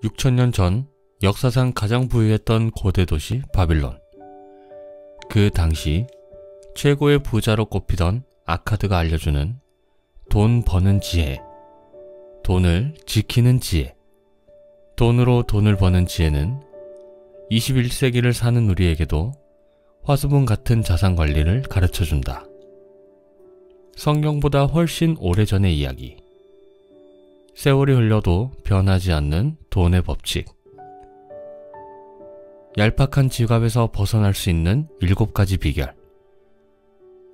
6천년 전 역사상 가장 부유했던 고대 도시 바빌론. 그 당시 최고의 부자로 꼽히던 아카드가 알려주는 돈 버는 지혜, 돈을 지키는 지혜. 돈으로 돈을 버는 지혜는 21세기를 사는 우리에게도 화수분 같은 자산 관리를 가르쳐준다. 성경보다 훨씬 오래전의 이야기. 세월이 흘러도 변하지 않는 돈의 법칙. 얄팍한 지갑에서 벗어날 수 있는 7가지 비결.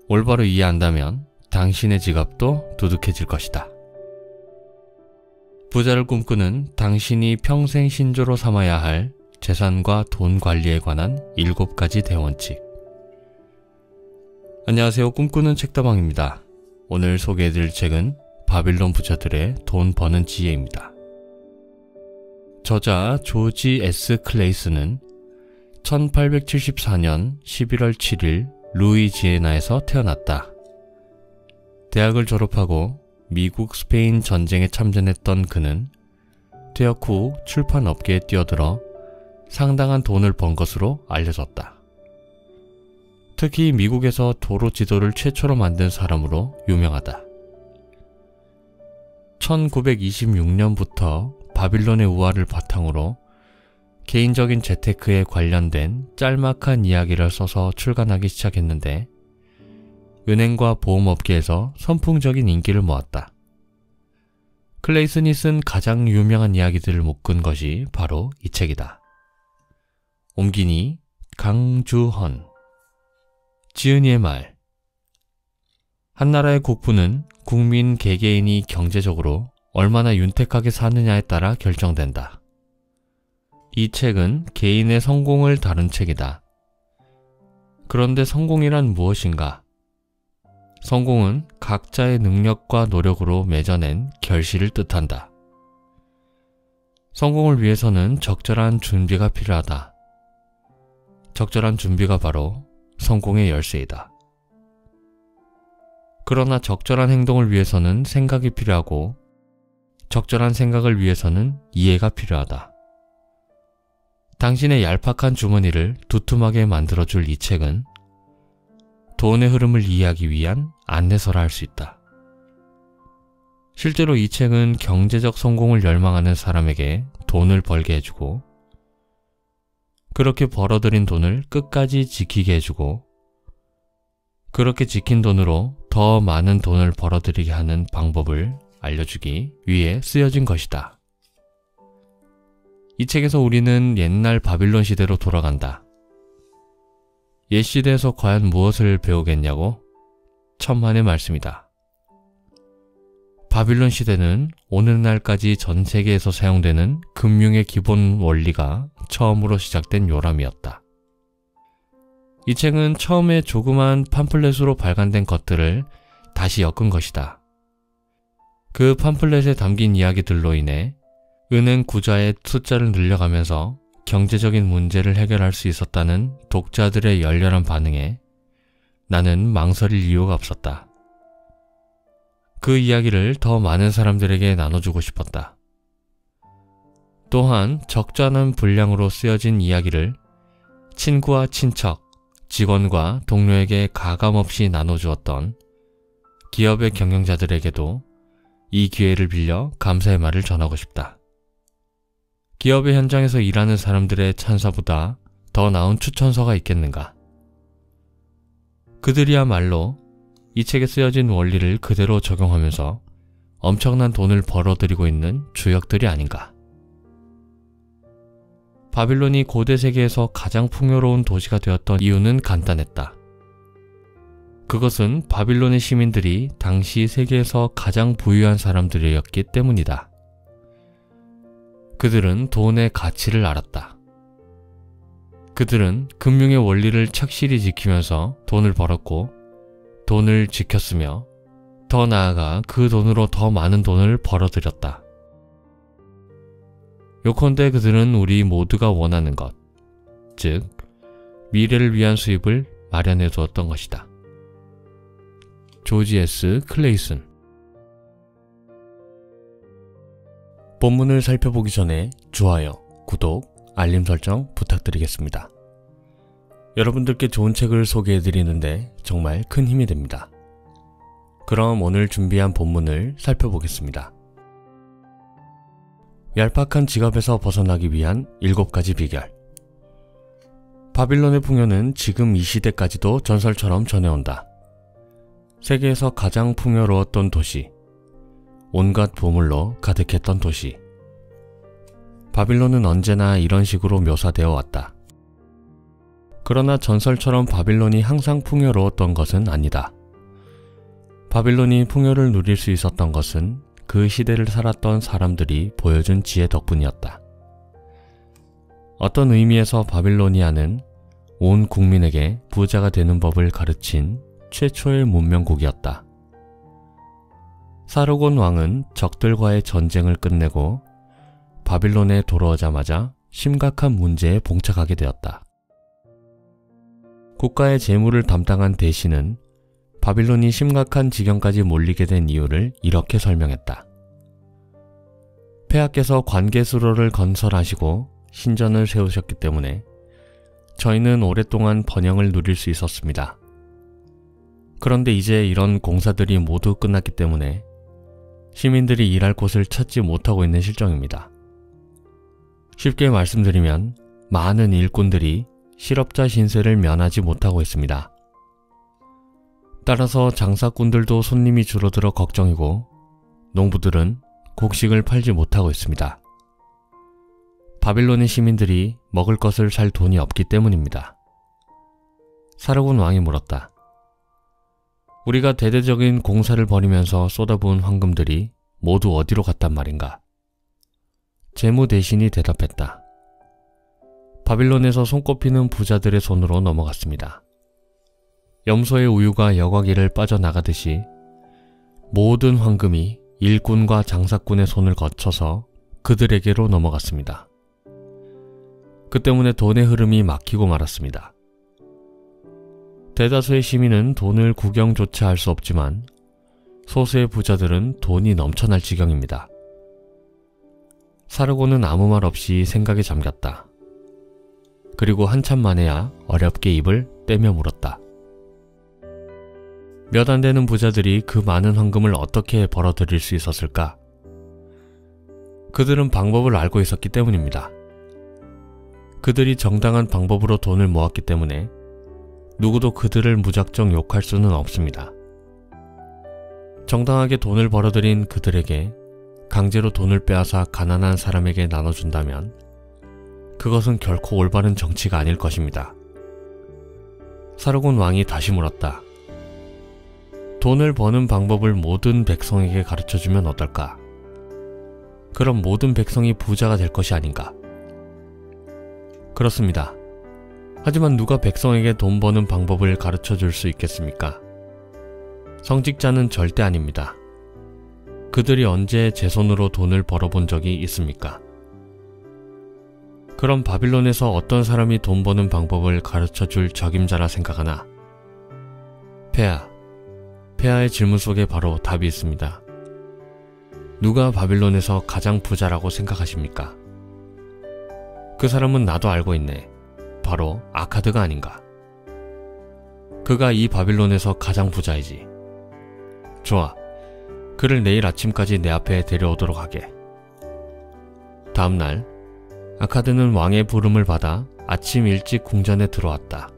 올바로 이해한다면 당신의 지갑도 두둑해질 것이다. 부자를 꿈꾸는 당신이 평생 신조로 삼아야 할 재산과 돈 관리에 관한 7가지 대원칙. 안녕하세요. 꿈꾸는 책다방입니다. 오늘 소개해드릴 책은 바빌론 부자들의 돈 버는 지혜입니다. 저자 조지 S. 클레이슨은 1874년 11월 7일 루이지애나에서 태어났다. 대학을 졸업하고 미국 스페인 전쟁에 참전했던 그는 퇴학 후 출판업계에 뛰어들어 상당한 돈을 번 것으로 알려졌다. 특히 미국에서 도로 지도를 최초로 만든 사람으로 유명하다. 1926년부터 바빌론의 우화를 바탕으로 개인적인 재테크에 관련된 짤막한 이야기를 써서 출간하기 시작했는데 은행과 보험업계에서 선풍적인 인기를 모았다. 클레이슨이 쓴 가장 유명한 이야기들을 묶은 것이 바로 이 책이다. 옮기니 강주헌. 지은이의 말. 한 나라의 국부는 국민 개개인이 경제적으로 얼마나 윤택하게 사느냐에 따라 결정된다. 이 책은 개인의 성공을 다룬 책이다. 그런데 성공이란 무엇인가? 성공은 각자의 능력과 노력으로 맺어낸 결실을 뜻한다. 성공을 위해서는 적절한 준비가 필요하다. 적절한 준비가 바로 성공의 열쇠이다. 그러나 적절한 행동을 위해서는 생각이 필요하고 적절한 생각을 위해서는 이해가 필요하다. 당신의 얄팍한 주머니를 두툼하게 만들어줄 이 책은 돈의 흐름을 이해하기 위한 안내서라 할 수 있다. 실제로 이 책은 경제적 성공을 열망하는 사람에게 돈을 벌게 해주고 그렇게 벌어들인 돈을 끝까지 지키게 해주고 그렇게 지킨 돈으로 더 많은 돈을 벌어들이게 하는 방법을 알려주기 위해 쓰여진 것이다. 이 책에서 우리는 옛날 바빌론 시대로 돌아간다. 옛 시대에서 과연 무엇을 배우겠냐고? 천만의 말씀이다. 바빌론 시대는 오늘날까지 전 세계에서 사용되는 금융의 기본 원리가 처음으로 시작된 요람이었다. 이 책은 처음에 조그만 팜플렛으로 발간된 것들을 다시 엮은 것이다. 그 팜플렛에 담긴 이야기들로 인해 은행 구좌의 숫자를 늘려가면서 경제적인 문제를 해결할 수 있었다는 독자들의 열렬한 반응에 나는 망설일 이유가 없었다. 그 이야기를 더 많은 사람들에게 나눠주고 싶었다. 또한 적잖은 분량으로 쓰여진 이야기를 친구와 친척, 직원과 동료에게 가감없이 나눠주었던 기업의 경영자들에게도 이 기회를 빌려 감사의 말을 전하고 싶다. 기업의 현장에서 일하는 사람들의 찬사보다 더 나은 추천서가 있겠는가? 그들이야말로 이 책에 쓰여진 원리를 그대로 적용하면서 엄청난 돈을 벌어들이고 있는 주역들이 아닌가? 바빌론이 고대 세계에서 가장 풍요로운 도시가 되었던 이유는 간단했다. 그것은 바빌론의 시민들이 당시 세계에서 가장 부유한 사람들이었기 때문이다. 그들은 돈의 가치를 알았다. 그들은 금융의 원리를 착실히 지키면서 돈을 벌었고 돈을 지켰으며 더 나아가 그 돈으로 더 많은 돈을 벌어들였다. 요컨대 그들은 우리 모두가 원하는 것, 즉 미래를 위한 수입을 마련해 두었던 것이다. 조지 S. 클레이슨. 본문을 살펴보기 전에 좋아요, 구독, 알림 설정 부탁드리겠습니다. 여러분들께 좋은 책을 소개해드리는데 정말 큰 힘이 됩니다. 그럼 오늘 준비한 본문을 살펴보겠습니다. 얄팍한 지갑에서 벗어나기 위한 7가지 비결. 바빌론의 풍요는 지금 이 시대까지도 전설처럼 전해온다. 세계에서 가장 풍요로웠던 도시, 온갖 보물로 가득했던 도시. 바빌론은 언제나 이런 식으로 묘사되어 왔다. 그러나 전설처럼 바빌론이 항상 풍요로웠던 것은 아니다. 바빌론이 풍요를 누릴 수 있었던 것은 그 시대를 살았던 사람들이 보여준 지혜 덕분이었다. 어떤 의미에서 바빌로니아는 온 국민에게 부자가 되는 법을 가르친 최초의 문명국이었다. 사르곤 왕은 적들과의 전쟁을 끝내고 바빌론에 돌아오자마자 심각한 문제에 봉착하게 되었다. 국가의 재물을 담당한 대신은 바빌론이 심각한 지경까지 몰리게 된 이유를 이렇게 설명했다. 폐하께서 관계수로를 건설하시고 신전을 세우셨기 때문에 저희는 오랫동안 번영을 누릴 수 있었습니다. 그런데 이제 이런 공사들이 모두 끝났기 때문에 시민들이 일할 곳을 찾지 못하고 있는 실정입니다. 쉽게 말씀드리면 많은 일꾼들이 실업자 신세를 면하지 못하고 있습니다. 따라서 장사꾼들도 손님이 줄어들어 걱정이고 농부들은 곡식을 팔지 못하고 있습니다. 바빌론의 시민들이 먹을 것을 살 돈이 없기 때문입니다. 사르곤 왕이 물었다. 우리가 대대적인 공사를 벌이면서 쏟아부은 황금들이 모두 어디로 갔단 말인가? 재무 대신이 대답했다. 바빌론에서 손꼽히는 부자들의 손으로 넘어갔습니다. 염소의 우유가 여과기를 빠져나가듯이 모든 황금이 일꾼과 장사꾼의 손을 거쳐서 그들에게로 넘어갔습니다. 그 때문에 돈의 흐름이 막히고 말았습니다. 대다수의 시민은 돈을 구경조차 할 수 없지만 소수의 부자들은 돈이 넘쳐날 지경입니다. 사르곤은 아무 말 없이 생각에 잠겼다. 그리고 한참 만에야 어렵게 입을 떼며 물었다. 몇 안 되는 부자들이 그 많은 황금을 어떻게 벌어들일 수 있었을까? 그들은 방법을 알고 있었기 때문입니다. 그들이 정당한 방법으로 돈을 모았기 때문에 누구도 그들을 무작정 욕할 수는 없습니다. 정당하게 돈을 벌어들인 그들에게 강제로 돈을 빼앗아 가난한 사람에게 나눠준다면 그것은 결코 올바른 정치가 아닐 것입니다. 사르곤 왕이 다시 물었다. 돈을 버는 방법을 모든 백성에게 가르쳐주면 어떨까? 그럼 모든 백성이 부자가 될 것이 아닌가? 그렇습니다. 하지만 누가 백성에게 돈 버는 방법을 가르쳐줄 수 있겠습니까? 성직자는 절대 아닙니다. 그들이 언제 제 손으로 돈을 벌어본 적이 있습니까? 그럼 바빌론에서 어떤 사람이 돈 버는 방법을 가르쳐줄 적임자라 생각하나? 폐하의 질문 속에 바로 답이 있습니다. 누가 바빌론에서 가장 부자라고 생각하십니까? 그 사람은 나도 알고 있네. 바로 아카드가 아닌가. 그가 이 바빌론에서 가장 부자이지. 좋아. 그를 내일 아침까지 내 앞에 데려오도록 하게. 다음날 아카드는 왕의 부름을 받아 아침 일찍 궁전에 들어왔다.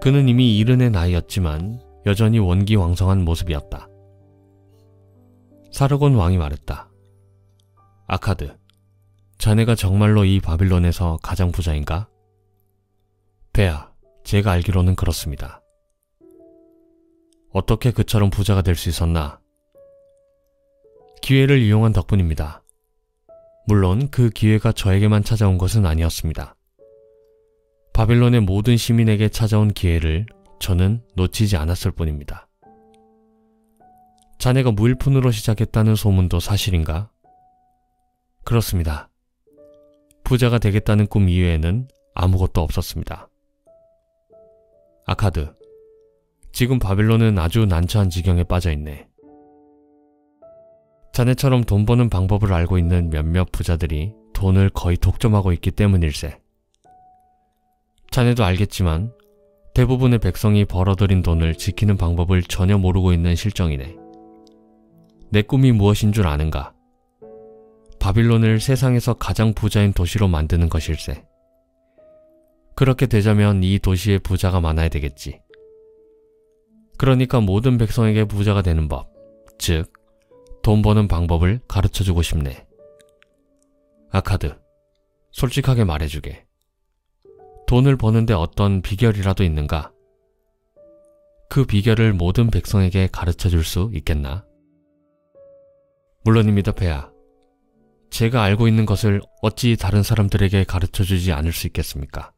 그는 이미 이른의 나이였지만 여전히 원기왕성한 모습이었다. 사르곤 왕이 말했다. 아카드, 자네가 정말로 이 바빌론에서 가장 부자인가? 폐하, 제가 알기로는 그렇습니다. 어떻게 그처럼 부자가 될 수 있었나? 기회를 이용한 덕분입니다. 물론 그 기회가 저에게만 찾아온 것은 아니었습니다. 바빌론의 모든 시민에게 찾아온 기회를 저는 놓치지 않았을 뿐입니다. 자네가 무일푼으로 시작했다는 소문도 사실인가? 그렇습니다. 부자가 되겠다는 꿈 이외에는 아무것도 없었습니다. 아카드, 지금 바빌론은 아주 난처한 지경에 빠져있네. 자네처럼 돈 버는 방법을 알고 있는 몇몇 부자들이 돈을 거의 독점하고 있기 때문일세. 자네도 알겠지만 대부분의 백성이 벌어들인 돈을 지키는 방법을 전혀 모르고 있는 실정이네. 내 꿈이 무엇인 줄 아는가? 바빌론을 세상에서 가장 부자인 도시로 만드는 것일세. 그렇게 되자면 이 도시에 부자가 많아야 되겠지. 그러니까 모든 백성에게 부자가 되는 법, 즉 돈 버는 방법을 가르쳐주고 싶네. 아카드, 솔직하게 말해주게. 돈을 버는데 어떤 비결이라도 있는가? 그 비결을 모든 백성에게 가르쳐줄 수 있겠나? 물론입니다, 폐하. 제가 알고 있는 것을 어찌 다른 사람들에게 가르쳐주지 않을 수 있겠습니까?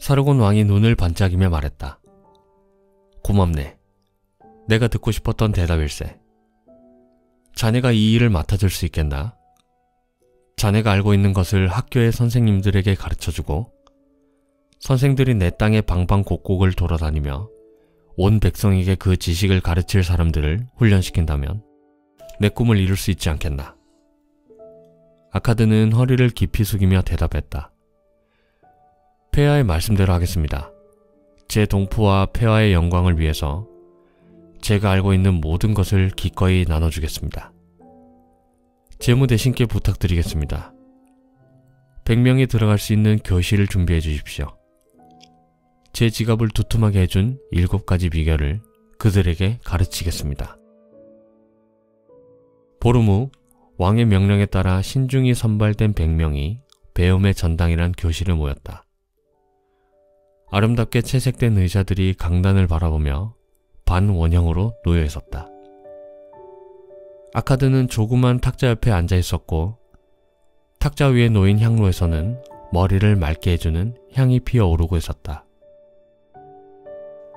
사르곤 왕이 눈을 반짝이며 말했다. 고맙네. 내가 듣고 싶었던 대답일세. 자네가 이 일을 맡아줄 수 있겠나? 자네가 알고 있는 것을 학교의 선생님들에게 가르쳐주고 선생들이 내 땅의 방방곡곡을 돌아다니며 온 백성에게 그 지식을 가르칠 사람들을 훈련시킨다면 내 꿈을 이룰 수 있지 않겠나? 아카드는 허리를 깊이 숙이며 대답했다. 폐하의 말씀대로 하겠습니다. 제 동포와 폐하의 영광을 위해서 제가 알고 있는 모든 것을 기꺼이 나눠주겠습니다. 재무 대신께 부탁드리겠습니다. 100명이 들어갈 수 있는 교실을 준비해 주십시오. 제 지갑을 두툼하게 해준 7가지 비결을 그들에게 가르치겠습니다. 보름 후 왕의 명령에 따라 신중히 선발된 100명이 배움의 전당이란 교실에 모였다. 아름답게 채색된 의자들이 강단을 바라보며 반원형으로 놓여 있었다. 아카드는 조그만 탁자 옆에 앉아 있었고 탁자 위에 놓인 향로에서는 머리를 맑게 해주는 향이 피어오르고 있었다.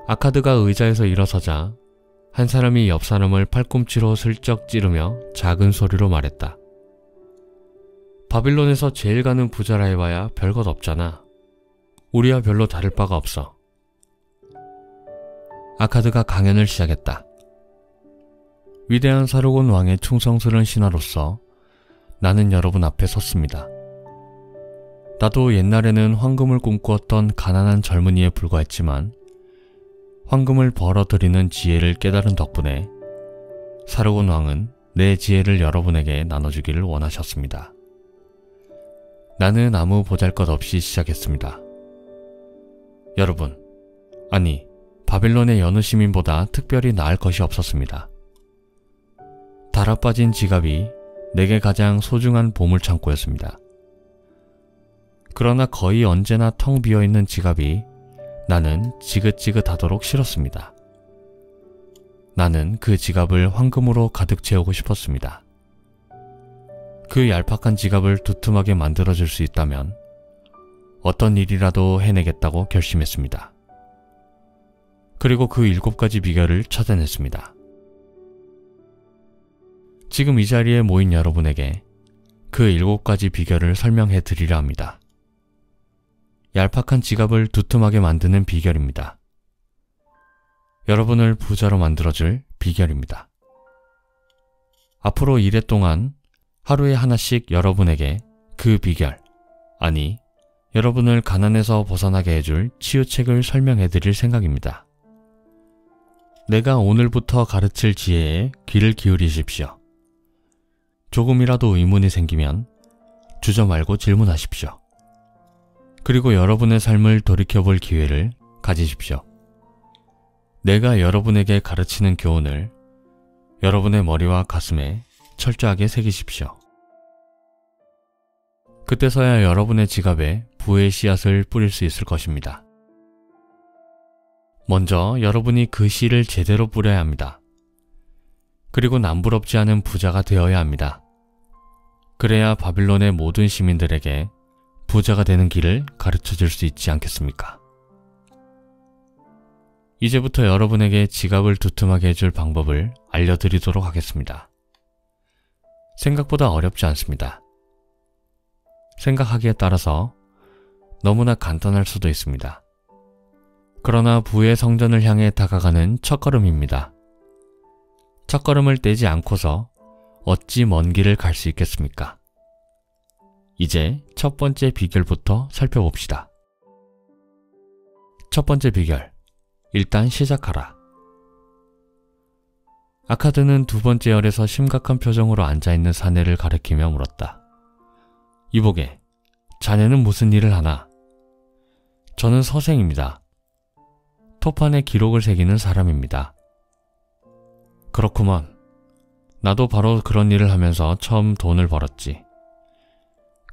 아카드가 의자에서 일어서자 한 사람이 옆 사람을 팔꿈치로 슬쩍 찌르며 작은 소리로 말했다. 바빌론에서 제일 가는 부자라 해봐야 별것 없잖아. 우리와 별로 다를 바가 없어. 아카드가 강연을 시작했다. 위대한 사르곤 왕의 충성스러운 신하로서 나는 여러분 앞에 섰습니다. 나도 옛날에는 황금을 꿈꾸었던 가난한 젊은이에 불과했지만 황금을 벌어들이는 지혜를 깨달은 덕분에 사르곤 왕은 내 지혜를 여러분에게 나눠주기를 원하셨습니다. 나는 아무 보잘것없이 시작했습니다. 여러분, 아니 바빌론의 여느 시민보다 특별히 나을 것이 없었습니다. 달아빠진 지갑이 내게 가장 소중한 보물창고였습니다. 그러나 거의 언제나 텅 비어있는 지갑이 나는 지긋지긋하도록 싫었습니다. 나는 그 지갑을 황금으로 가득 채우고 싶었습니다. 그 얄팍한 지갑을 두툼하게 만들어줄 수 있다면 어떤 일이라도 해내겠다고 결심했습니다. 그리고 그 7가지 비결을 찾아냈습니다. 지금 이 자리에 모인 여러분에게 그 7가지 비결을 설명해 드리려 합니다. 얄팍한 지갑을 두툼하게 만드는 비결입니다. 여러분을 부자로 만들어줄 비결입니다. 앞으로 1회 동안 하루에 하나씩 여러분에게 그 비결, 아니 여러분을 가난에서 벗어나게 해줄 치유책을 설명해 드릴 생각입니다. 내가 오늘부터 가르칠 지혜에 귀를 기울이십시오. 조금이라도 의문이 생기면 주저 말고 질문하십시오. 그리고 여러분의 삶을 돌이켜볼 기회를 가지십시오. 내가 여러분에게 가르치는 교훈을 여러분의 머리와 가슴에 철저하게 새기십시오. 그때서야 여러분의 지갑에 부의 씨앗을 뿌릴 수 있을 것입니다. 먼저 여러분이 그 씨를 제대로 뿌려야 합니다. 그리고 남부럽지 않은 부자가 되어야 합니다. 그래야 바빌론의 모든 시민들에게 부자가 되는 길을 가르쳐줄 수 있지 않겠습니까? 이제부터 여러분에게 지갑을 두툼하게 해줄 방법을 알려드리도록 하겠습니다. 생각보다 어렵지 않습니다. 생각하기에 따라서 너무나 간단할 수도 있습니다. 그러나 부의 성전을 향해 다가가는 첫걸음입니다. 첫걸음을 떼지 않고서 어찌 먼 길을 갈 수 있겠습니까? 이제 첫 번째 비결부터 살펴봅시다. 첫 번째 비결, 일단 시작하라. 아카드는 두 번째 열에서 심각한 표정으로 앉아있는 사내를 가리키며 물었다. 이보게, 자네는 무슨 일을 하나? 저는 서생입니다. 토판에 기록을 새기는 사람입니다. 그렇구먼. 나도 바로 그런 일을 하면서 처음 돈을 벌었지.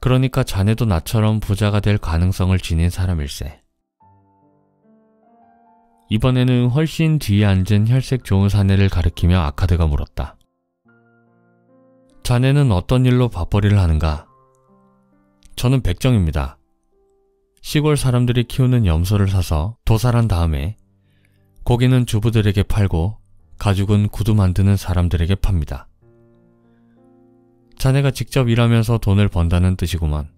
그러니까 자네도 나처럼 부자가 될 가능성을 지닌 사람일세. 이번에는 훨씬 뒤에 앉은 혈색 좋은 사내를 가리키며 아카드가 물었다. 자네는 어떤 일로 밥벌이를 하는가? 저는 백정입니다. 시골 사람들이 키우는 염소를 사서 도살한 다음에 고기는 주부들에게 팔고 가죽은 구두 만드는 사람들에게 팝니다. 자네가 직접 일하면서 돈을 번다는 뜻이구만.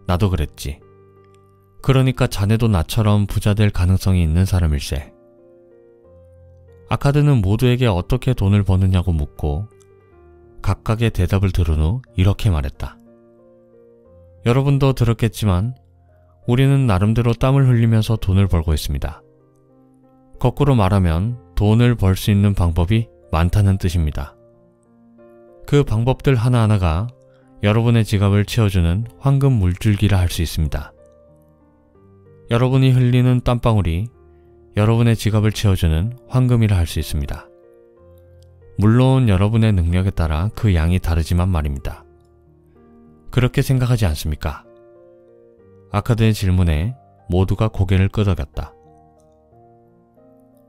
나도 그랬지. 그러니까 자네도 나처럼 부자 될 가능성이 있는 사람일세. 아카드는 모두에게 어떻게 돈을 버느냐고 묻고 각각의 대답을 들은 후 이렇게 말했다. 여러분도 들었겠지만 우리는 나름대로 땀을 흘리면서 돈을 벌고 있습니다. 거꾸로 말하면 돈을 벌 수 있는 방법이 많다는 뜻입니다. 그 방법들 하나하나가 여러분의 지갑을 채워주는 황금 물줄기라 할 수 있습니다. 여러분이 흘리는 땀방울이 여러분의 지갑을 채워주는 황금이라 할 수 있습니다. 물론 여러분의 능력에 따라 그 양이 다르지만 말입니다. 그렇게 생각하지 않습니까? 아카드의 질문에 모두가 고개를 끄덕였다.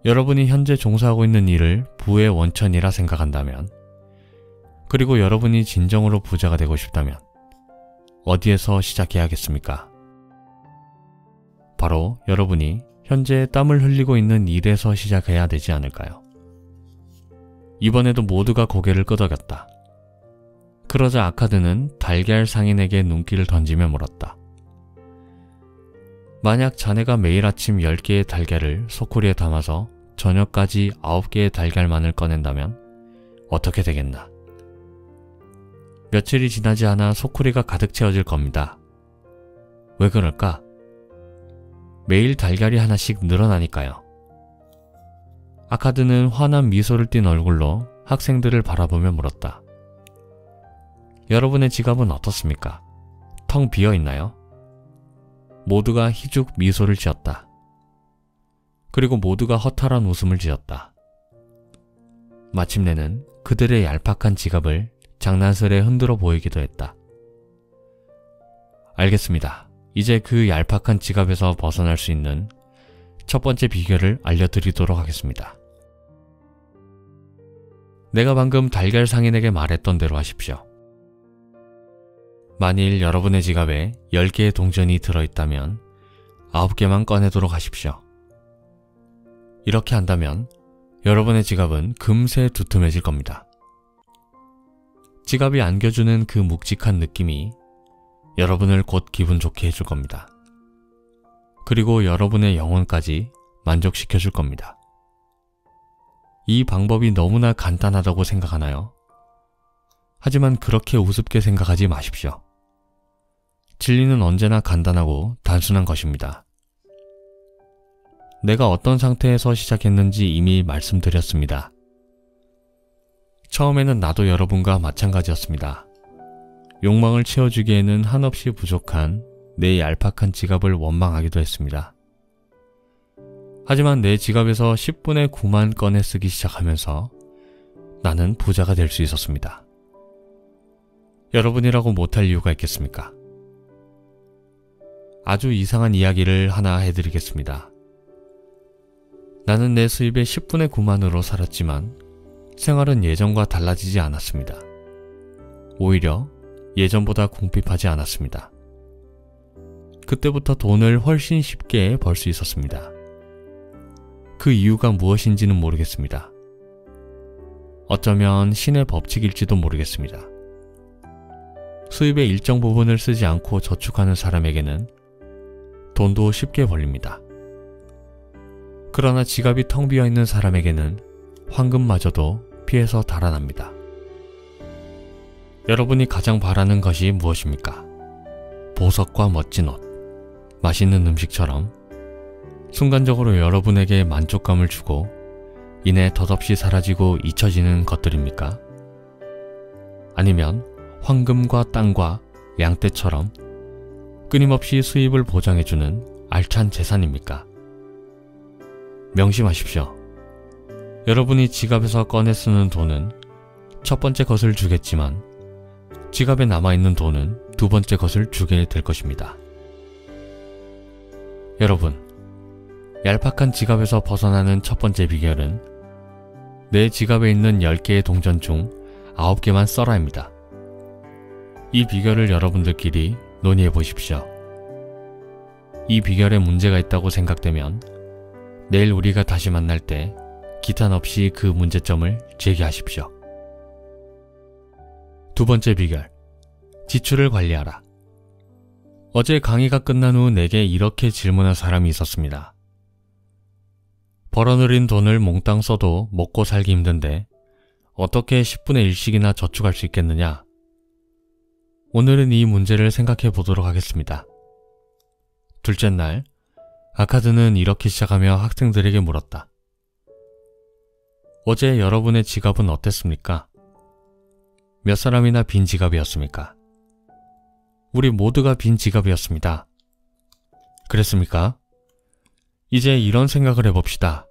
여러분이 현재 종사하고 있는 일을 부의 원천이라 생각한다면, 그리고 여러분이 진정으로 부자가 되고 싶다면 어디에서 시작해야겠습니까? 바로 여러분이 현재 땀을 흘리고 있는 일에서 시작해야 되지 않을까요? 이번에도 모두가 고개를 끄덕였다. 그러자 아카드는 달걀 상인에게 눈길을 던지며 물었다. 만약 자네가 매일 아침 10개의 달걀을 소쿠리에 담아서 저녁까지 9개의 달걀만을 꺼낸다면 어떻게 되겠나? 며칠이 지나지 않아 소쿠리가 가득 채워질 겁니다. 왜 그럴까? 매일 달걀이 하나씩 늘어나니까요. 아카드는 환한 미소를 띤 얼굴로 학생들을 바라보며 물었다. 여러분의 지갑은 어떻습니까? 텅 비어 있나요? 모두가 희죽 미소를 지었다. 그리고 모두가 허탈한 웃음을 지었다. 마침내는 그들의 얄팍한 지갑을 장난스레 흔들어 보이기도 했다. 알겠습니다. 이제 그 얄팍한 지갑에서 벗어날 수 있는 첫 번째 비결을 알려드리도록 하겠습니다. 내가 방금 달걀 상인에게 말했던 대로 하십시오. 만일 여러분의 지갑에 10개의 동전이 들어있다면 9개만 꺼내도록 하십시오. 이렇게 한다면 여러분의 지갑은 금세 두툼해질 겁니다. 지갑이 안겨주는 그 묵직한 느낌이 여러분을 곧 기분 좋게 해줄 겁니다. 그리고 여러분의 영혼까지 만족시켜 줄 겁니다. 이 방법이 너무나 간단하다고 생각하나요? 하지만 그렇게 우습게 생각하지 마십시오. 진리는 언제나 간단하고 단순한 것입니다. 내가 어떤 상태에서 시작했는지 이미 말씀드렸습니다. 처음에는 나도 여러분과 마찬가지였습니다. 욕망을 채워주기에는 한없이 부족한 내 얄팍한 지갑을 원망하기도 했습니다. 하지만 내 지갑에서 10분의 9만 꺼내 쓰기 시작하면서 나는 부자가 될 수 있었습니다. 여러분이라고 못할 이유가 있겠습니까? 아주 이상한 이야기를 하나 해드리겠습니다. 나는 내 수입의 10분의 9만으로 살았지만 생활은 예전과 달라지지 않았습니다. 오히려 예전보다 궁핍하지 않았습니다. 그때부터 돈을 훨씬 쉽게 벌 수 있었습니다. 그 이유가 무엇인지는 모르겠습니다. 어쩌면 신의 법칙일지도 모르겠습니다. 수입의 일정 부분을 쓰지 않고 저축하는 사람에게는 돈도 쉽게 벌립니다. 그러나 지갑이 텅 비어 있는 사람에게는 황금마저도 피해서 달아납니다. 여러분이 가장 바라는 것이 무엇입니까? 보석과 멋진 옷, 맛있는 음식처럼 순간적으로 여러분에게 만족감을 주고 이내 덧없이 사라지고 잊혀지는 것들입니까? 아니면 황금과 땅과 양떼처럼 끊임없이 수입을 보장해주는 알찬 재산입니까? 명심하십시오. 여러분이 지갑에서 꺼내 쓰는 돈은 첫 번째 것을 주겠지만 지갑에 남아있는 돈은 두 번째 것을 주게 될 것입니다. 여러분, 얄팍한 지갑에서 벗어나는 첫 번째 비결은 내 지갑에 있는 10개의 동전 중 9개만 써라입니다. 이 비결을 여러분들끼리 논의해 보십시오. 이 비결에 문제가 있다고 생각되면 내일 우리가 다시 만날 때 기탄 없이 그 문제점을 제기하십시오. 두 번째 비결, 지출을 관리하라. 어제 강의가 끝난 후 내게 이렇게 질문한 사람이 있었습니다. 벌어들인 돈을 몽땅 써도 먹고 살기 힘든데 어떻게 10분의 1씩이나 저축할 수 있겠느냐? 오늘은 이 문제를 생각해 보도록 하겠습니다. 둘째 날, 아카드는 이렇게 시작하며 학생들에게 물었다. 어제 여러분의 지갑은 어땠습니까? 몇 사람이나 빈 지갑이었습니까? 우리 모두가 빈 지갑이었습니다. 그랬습니까? 이제 이런 생각을 해봅시다.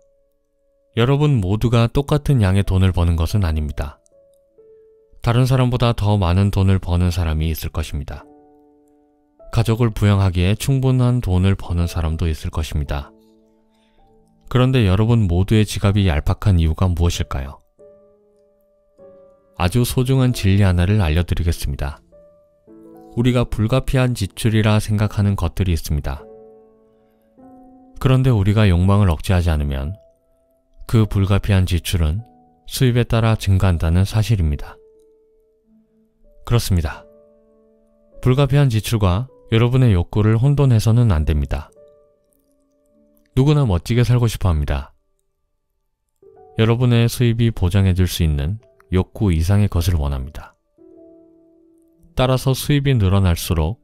여러분 모두가 똑같은 양의 돈을 버는 것은 아닙니다. 다른 사람보다 더 많은 돈을 버는 사람이 있을 것입니다. 가족을 부양하기에 충분한 돈을 버는 사람도 있을 것입니다. 그런데 여러분 모두의 지갑이 얄팍한 이유가 무엇일까요? 아주 소중한 진리 하나를 알려드리겠습니다. 우리가 불가피한 지출이라 생각하는 것들이 있습니다. 그런데 우리가 욕망을 억제하지 않으면 그 불가피한 지출은 수입에 따라 증가한다는 사실입니다. 그렇습니다. 불가피한 지출과 여러분의 욕구를 혼돈해서는 안 됩니다. 누구나 멋지게 살고 싶어 합니다. 여러분의 수입이 보장해줄 수 있는 욕구 이상의 것을 원합니다. 따라서 수입이 늘어날수록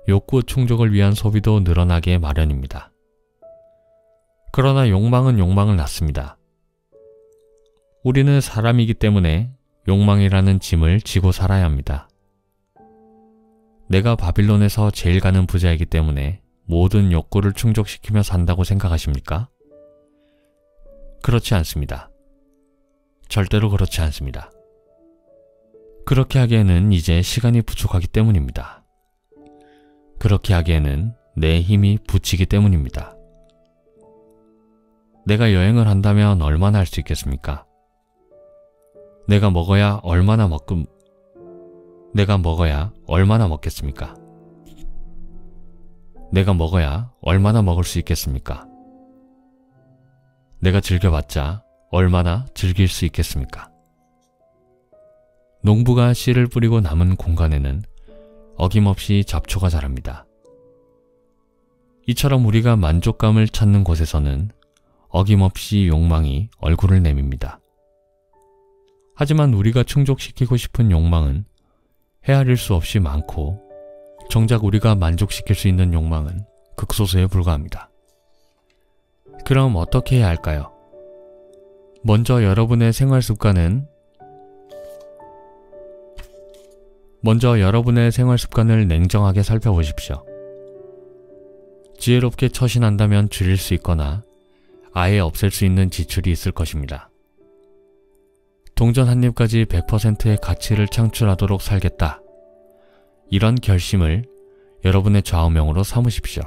욕구 충족을 위한 소비도 늘어나게 마련입니다. 그러나 욕망은 욕망을 낳습니다. 우리는 사람이기 때문에 욕망이라는 짐을 지고 살아야 합니다. 내가 바빌론에서 제일 가는 부자이기 때문에 모든 욕구를 충족시키며 산다고 생각하십니까? 그렇지 않습니다. 절대로 그렇지 않습니다. 그렇게 하기에는 이제 시간이 부족하기 때문입니다. 그렇게 하기에는 내 힘이 부치기 때문입니다. 내가 여행을 한다면 얼마나 할 수 있겠습니까? 내가 먹어야 얼마나 먹겠습니까? 내가 먹어야 얼마나 먹을 수 있겠습니까? 내가 즐겨봤자 얼마나 즐길 수 있겠습니까? 농부가 씨를 뿌리고 남은 공간에는 어김없이 잡초가 자랍니다. 이처럼 우리가 만족감을 찾는 곳에서는 어김없이 욕망이 얼굴을 내밉니다. 하지만 우리가 충족시키고 싶은 욕망은 헤아릴 수 없이 많고 정작 우리가 만족시킬 수 있는 욕망은 극소수에 불과합니다. 그럼 어떻게 해야 할까요? 먼저 여러분의 생활 습관을 냉정하게 살펴보십시오. 지혜롭게 처신한다면 줄일 수 있거나 아예 없앨 수 있는 지출이 있을 것입니다. 동전 한 입까지 100%의 가치를 창출하도록 살겠다. 이런 결심을 여러분의 좌우명으로 삼으십시오.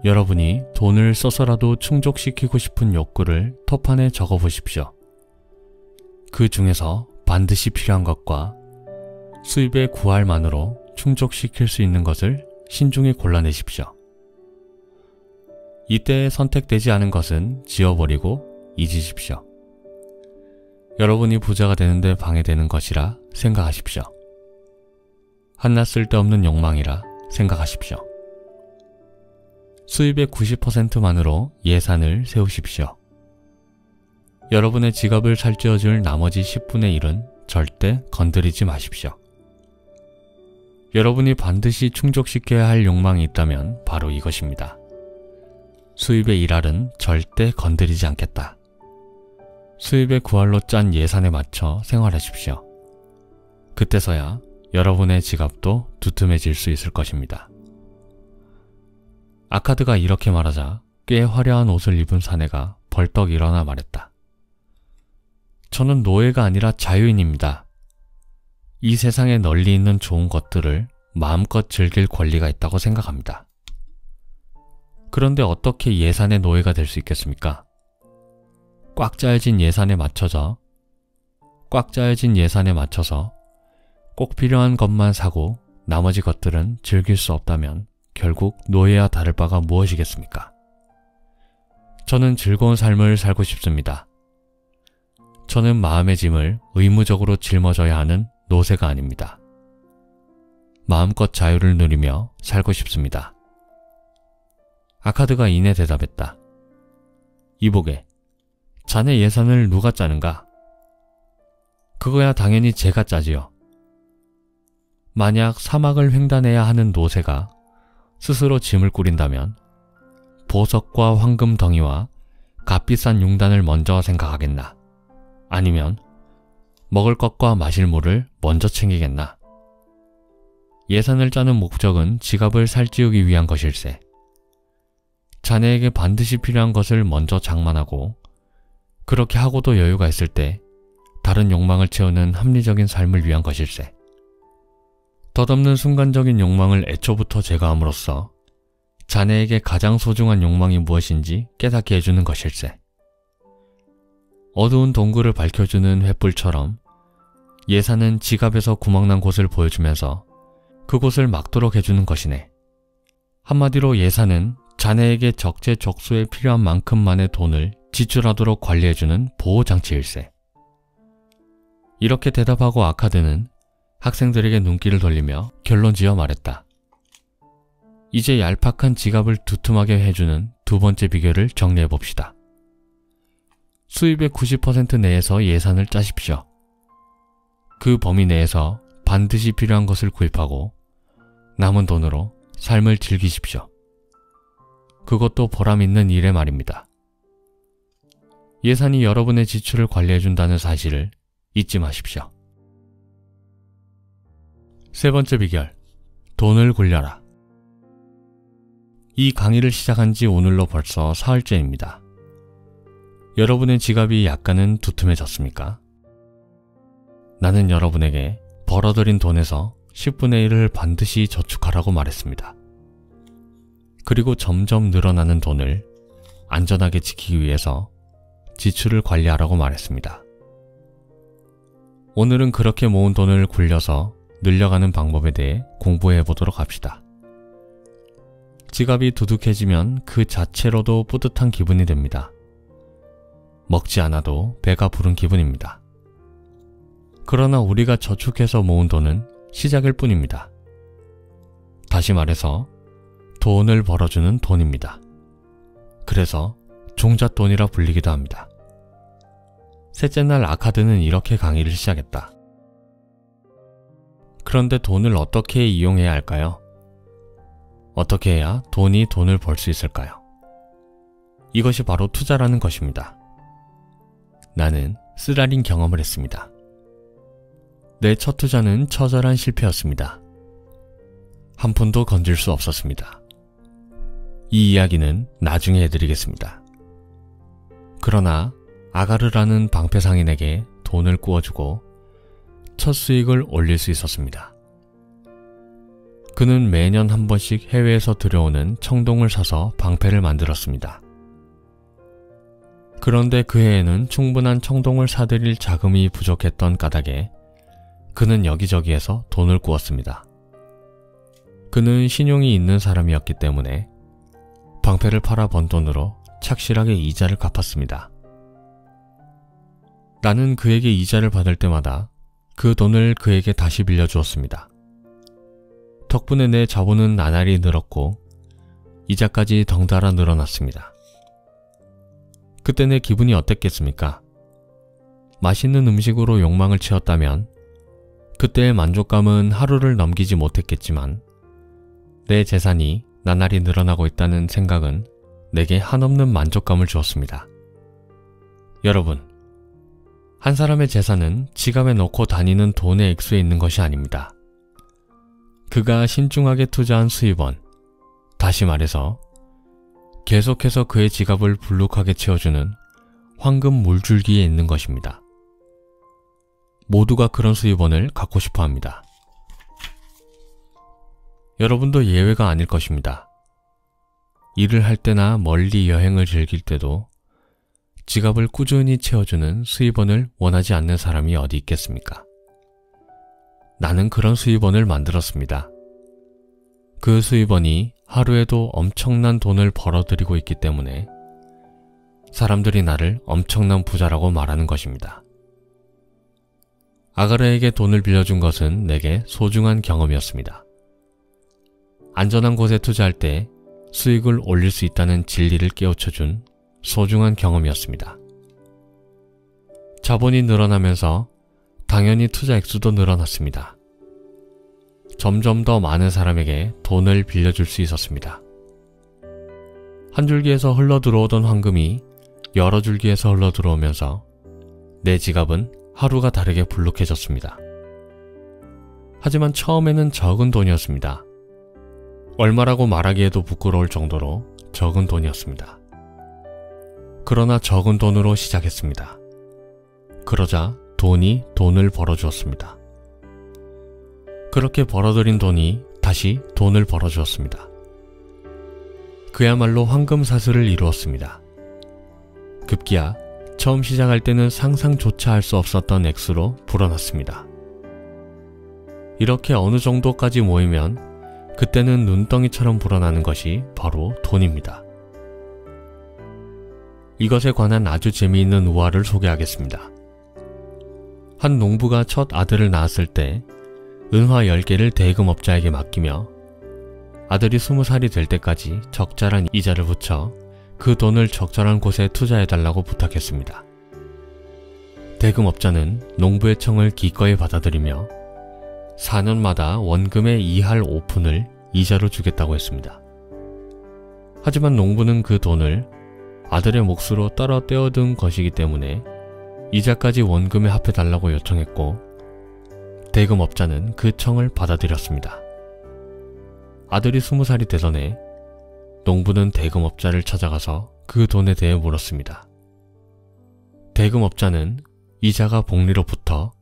여러분이 돈을 써서라도 충족시키고 싶은 욕구를 터판에 적어보십시오. 그 중에서 반드시 필요한 것과 수입의 구할만으로 충족시킬 수 있는 것을 신중히 골라내십시오. 이때 선택되지 않은 것은 지워버리고 잊으십시오. 여러분이 부자가 되는데 방해되는 것이라 생각하십시오. 한낱 쓸데없는 욕망이라 생각하십시오. 수입의 90%만으로 예산을 세우십시오. 여러분의 지갑을 살찌워줄 나머지 10분의 1은 절대 건드리지 마십시오. 여러분이 반드시 충족시켜야 할 욕망이 있다면 바로 이것입니다. 수입의 일할은 절대 건드리지 않겠다. 수입의 구할로 짠 예산에 맞춰 생활하십시오. 그때서야 여러분의 지갑도 두툼해질 수 있을 것입니다. 아카드가 이렇게 말하자 꽤 화려한 옷을 입은 사내가 벌떡 일어나 말했다. 저는 노예가 아니라 자유인입니다. 이 세상에 널리 있는 좋은 것들을 마음껏 즐길 권리가 있다고 생각합니다. 그런데 어떻게 예산의 노예가 될 수 있겠습니까? 꽉 짜여진 예산에 맞춰서 꼭 필요한 것만 사고 나머지 것들은 즐길 수 없다면 결국 노예와 다를 바가 무엇이겠습니까? 저는 즐거운 삶을 살고 싶습니다. 저는 마음의 짐을 의무적으로 짊어져야 하는 노새가 아닙니다. 마음껏 자유를 누리며 살고 싶습니다. 아카드가 이내 대답했다. 이보게, 자네 예산을 누가 짜는가? 그거야 당연히 제가 짜지요. 만약 사막을 횡단해야 하는 노새가 스스로 짐을 꾸린다면 보석과 황금 덩이와 값비싼 융단을 먼저 생각하겠나? 아니면 먹을 것과 마실 물을 먼저 챙기겠나? 예산을 짜는 목적은 지갑을 살찌우기 위한 것일세. 자네에게 반드시 필요한 것을 먼저 장만하고 그렇게 하고도 여유가 있을 때 다른 욕망을 채우는 합리적인 삶을 위한 것일세. 덧없는 순간적인 욕망을 애초부터 제거함으로써 자네에게 가장 소중한 욕망이 무엇인지 깨닫게 해주는 것일세. 어두운 동굴을 밝혀주는 횃불처럼 예산은 지갑에서 구멍난 곳을 보여주면서 그곳을 막도록 해주는 것이네. 한마디로 예산은 자네에게 적재적소에 필요한 만큼만의 돈을 지출하도록 관리해주는 보호장치일세. 이렇게 대답하고 아카드는 학생들에게 눈길을 돌리며 결론지어 말했다. 이제 얄팍한 지갑을 두툼하게 해주는 두 번째 비결을 정리해봅시다. 수입의 90% 내에서 예산을 짜십시오. 그 범위 내에서 반드시 필요한 것을 구입하고 남은 돈으로 삶을 즐기십시오. 그것도 보람있는 일의 말입니다. 예산이 여러분의 지출을 관리해준다는 사실을 잊지 마십시오. 세 번째 비결, 돈을 굴려라. 이 강의를 시작한 지 오늘로 벌써 사흘째입니다. 여러분의 지갑이 약간은 두툼해졌습니까? 나는 여러분에게 벌어들인 돈에서 10분의 1을 반드시 저축하라고 말했습니다. 그리고 점점 늘어나는 돈을 안전하게 지키기 위해서 지출을 관리하라고 말했습니다. 오늘은 그렇게 모은 돈을 굴려서 늘려가는 방법에 대해 공부해 보도록 합시다. 지갑이 두둑해지면 그 자체로도 뿌듯한 기분이 됩니다. 먹지 않아도 배가 부른 기분입니다. 그러나 우리가 저축해서 모은 돈은 시작일 뿐입니다. 다시 말해서 돈을 벌어주는 돈입니다. 그래서 종잣돈이라 불리기도 합니다. 셋째 날 아카드는 이렇게 강의를 시작했다. 그런데 돈을 어떻게 이용해야 할까요? 어떻게 해야 돈이 돈을 벌 수 있을까요? 이것이 바로 투자라는 것입니다. 나는 쓰라린 경험을 했습니다. 내 첫 투자는 처절한 실패였습니다. 한 푼도 건질 수 없었습니다. 이 이야기는 나중에 해드리겠습니다. 그러나 아가르라는 방패상인에게 돈을 꾸어주고 첫 수익을 올릴 수 있었습니다. 그는 매년 한 번씩 해외에서 들여오는 청동을 사서 방패를 만들었습니다. 그런데 그 해에는 충분한 청동을 사들일 자금이 부족했던 까닭에 그는 여기저기에서 돈을 꾸었습니다. 그는 신용이 있는 사람이었기 때문에 방패를 팔아 번 돈으로 착실하게 이자를 갚았습니다. 나는 그에게 이자를 받을 때마다 그 돈을 그에게 다시 빌려주었습니다. 덕분에 내 자본은 나날이 늘었고 이자까지 덩달아 늘어났습니다. 그때 내 기분이 어땠겠습니까? 맛있는 음식으로 욕망을 채웠다면 그때의 만족감은 하루를 넘기지 못했겠지만 내 재산이 나날이 늘어나고 있다는 생각은 내게 한없는 만족감을 주었습니다. 여러분, 한 사람의 재산은 지갑에 넣고 다니는 돈의 액수에 있는 것이 아닙니다. 그가 신중하게 투자한 수입원, 다시 말해서 계속해서 그의 지갑을 불룩하게 채워주는 황금 물줄기에 있는 것입니다. 모두가 그런 수입원을 갖고 싶어 합니다. 여러분도 예외가 아닐 것입니다. 일을 할 때나 멀리 여행을 즐길 때도 지갑을 꾸준히 채워주는 수입원을 원하지 않는 사람이 어디 있겠습니까? 나는 그런 수입원을 만들었습니다. 그 수입원이 하루에도 엄청난 돈을 벌어들이고 있기 때문에 사람들이 나를 엄청난 부자라고 말하는 것입니다. 아가르에게 돈을 빌려준 것은 내게 소중한 경험이었습니다. 안전한 곳에 투자할 때 수익을 올릴 수 있다는 진리를 깨우쳐준 소중한 경험이었습니다. 자본이 늘어나면서 당연히 투자 액수도 늘어났습니다. 점점 더 많은 사람에게 돈을 빌려줄 수 있었습니다. 한 줄기에서 흘러들어오던 황금이 여러 줄기에서 흘러들어오면서 내 지갑은 하루가 다르게 불룩해졌습니다. 하지만 처음에는 적은 돈이었습니다. 얼마라고 말하기에도 부끄러울 정도로 적은 돈이었습니다. 그러나 적은 돈으로 시작했습니다. 그러자 돈이 돈을 벌어주었습니다. 그렇게 벌어들인 돈이 다시 돈을 벌어주었습니다. 그야말로 황금사슬을 이루었습니다. 급기야 처음 시작할 때는 상상조차 할 수 없었던 액수로 불어났습니다. 이렇게 어느 정도까지 모이면 그때는 눈덩이처럼 불어나는 것이 바로 돈입니다. 이것에 관한 아주 재미있는 우화를 소개하겠습니다. 한 농부가 첫 아들을 낳았을 때 은화 10개를 대금업자에게 맡기며 아들이 20살이 될 때까지 적절한 이자를 붙여 그 돈을 적절한 곳에 투자해달라고 부탁했습니다. 대금업자는 농부의 청을 기꺼이 받아들이며 4년마다 원금의 2할 5푼을 이자로 주겠다고 했습니다. 하지만 농부는 그 돈을 아들의 몫으로 따로 떼어둔 것이기 때문에 이자까지 원금에 합해달라고 요청했고 대금업자는 그 청을 받아들였습니다. 아들이 20살이 되던 해 농부는 대금업자를 찾아가서 그 돈에 대해 물었습니다. 대금업자는 이자가 복리로부터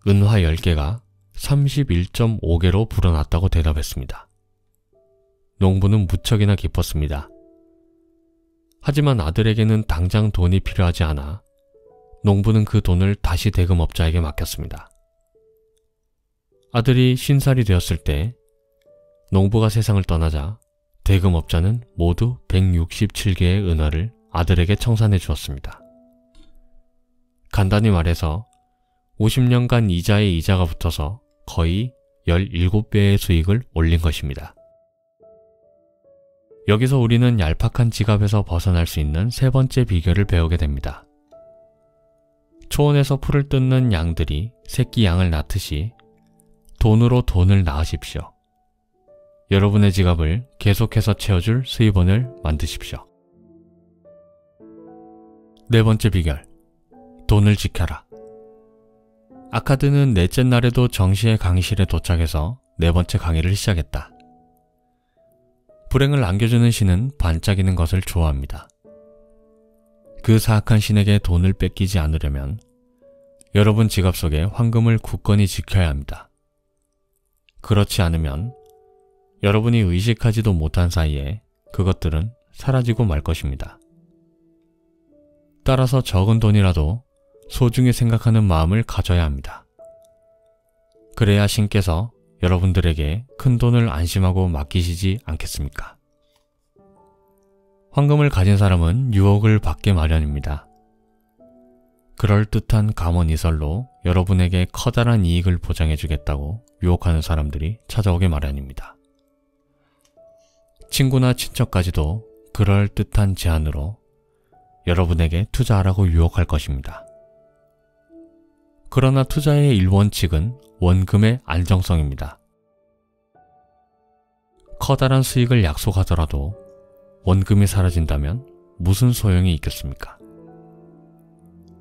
은화 10개가 31.5개로 불어났다고 대답했습니다. 농부는 무척이나 기뻤습니다. 하지만 아들에게는 당장 돈이 필요하지 않아 농부는 그 돈을 다시 대금업자에게 맡겼습니다. 아들이 50살이 되었을 때 농부가 세상을 떠나자 대금업자는 모두 167개의 은화를 아들에게 청산해 주었습니다. 간단히 말해서 50년간 이자에 이자가 붙어서 거의 17배의 수익을 올린 것입니다. 여기서 우리는 얄팍한 지갑에서 벗어날 수 있는 세 번째 비결을 배우게 됩니다. 초원에서 풀을 뜯는 양들이 새끼 양을 낳듯이 돈으로 돈을 낳으십시오. 여러분의 지갑을 계속해서 채워줄 수입원을 만드십시오. 네 번째 비결, 돈을 지켜라. 아카드는 넷째 날에도 정시의 강의실에 도착해서 네 번째 강의를 시작했다. 불행을 안겨주는 신은 반짝이는 것을 좋아합니다. 그 사악한 신에게 돈을 뺏기지 않으려면 여러분 지갑 속에 황금을 굳건히 지켜야 합니다. 그렇지 않으면 여러분이 의식하지도 못한 사이에 그것들은 사라지고 말 것입니다. 따라서 적은 돈이라도 소중히 생각하는 마음을 가져야 합니다. 그래야 신께서 여러분들에게 큰 돈을 안심하고 맡기시지 않겠습니까? 황금을 가진 사람은 유혹을 받게 마련입니다. 그럴듯한 감언이설로 여러분에게 커다란 이익을 보장해주겠다고 유혹하는 사람들이 찾아오게 마련입니다. 친구나 친척까지도 그럴듯한 제안으로 여러분에게 투자하라고 유혹할 것입니다. 그러나 투자의 1원칙은 원금의 안정성입니다. 커다란 수익을 약속하더라도 원금이 사라진다면 무슨 소용이 있겠습니까?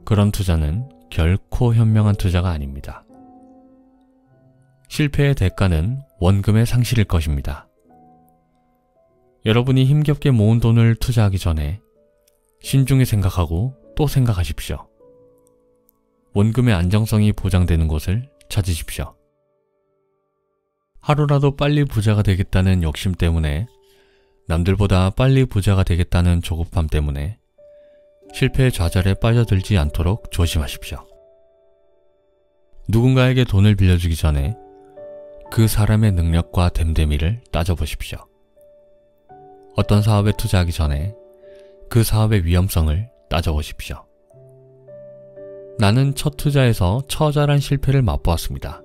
그런 투자는 결코 현명한 투자가 아닙니다. 실패의 대가는 원금의 상실일 것입니다. 여러분이 힘겹게 모은 돈을 투자하기 전에 신중히 생각하고 또 생각하십시오. 원금의 안정성이 보장되는 곳을 찾으십시오. 하루라도 빨리 부자가 되겠다는 욕심 때문에, 남들보다 빨리 부자가 되겠다는 조급함 때문에 실패의 좌절에 빠져들지 않도록 조심하십시오. 누군가에게 돈을 빌려주기 전에 그 사람의 능력과 됨됨이를 따져보십시오. 어떤 사업에 투자하기 전에 그 사업의 위험성을 따져보십시오. 나는 첫 투자에서 처절한 실패를 맛보았습니다.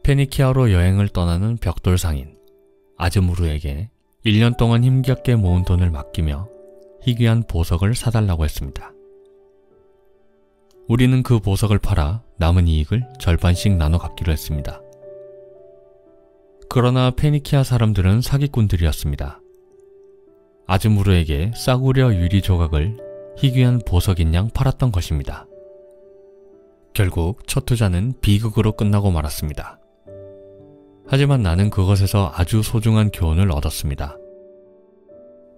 페니키아로 여행을 떠나는 벽돌 상인 아즈무르에게 1년 동안 힘겹게 모은 돈을 맡기며 희귀한 보석을 사달라고 했습니다. 우리는 그 보석을 팔아 남은 이익을 절반씩 나눠 갖기로 했습니다. 그러나 페니키아 사람들은 사기꾼들이었습니다. 아즈무르에게 싸구려 유리 조각을 희귀한 보석인 양 팔았던 것입니다. 결국 첫 투자는 비극으로 끝나고 말았습니다. 하지만 나는 그것에서 아주 소중한 교훈을 얻었습니다.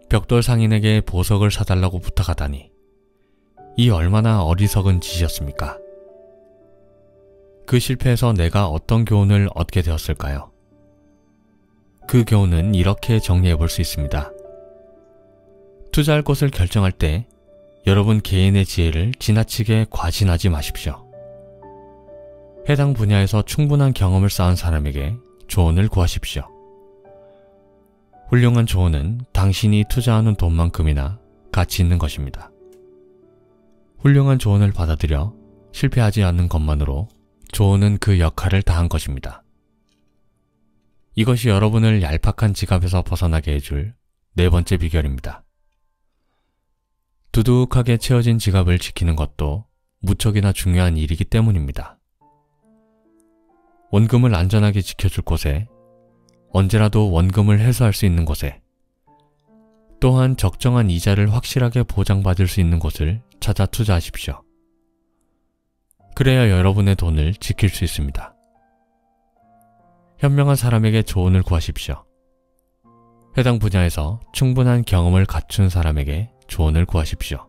벽돌 상인에게 보석을 사달라고 부탁하다니, 이 얼마나 어리석은 짓이었습니까? 그 실패에서 내가 어떤 교훈을 얻게 되었을까요? 그 교훈은 이렇게 정리해 볼 수 있습니다. 투자할 곳을 결정할 때 여러분 개인의 지혜를 지나치게 과신하지 마십시오. 해당 분야에서 충분한 경험을 쌓은 사람에게 조언을 구하십시오. 훌륭한 조언은 당신이 투자하는 돈만큼이나 가치 있는 것입니다. 훌륭한 조언을 받아들여 실패하지 않는 것만으로 조언은 그 역할을 다한 것입니다. 이것이 여러분을 얄팍한 지갑에서 벗어나게 해줄 네 번째 비결입니다. 두둑하게 채워진 지갑을 지키는 것도 무척이나 중요한 일이기 때문입니다. 원금을 안전하게 지켜줄 곳에, 언제라도 원금을 회수할 수 있는 곳에, 또한 적정한 이자를 확실하게 보장받을 수 있는 곳을 찾아 투자하십시오. 그래야 여러분의 돈을 지킬 수 있습니다. 현명한 사람에게 조언을 구하십시오. 해당 분야에서 충분한 경험을 갖춘 사람에게 조언을 구하십시오.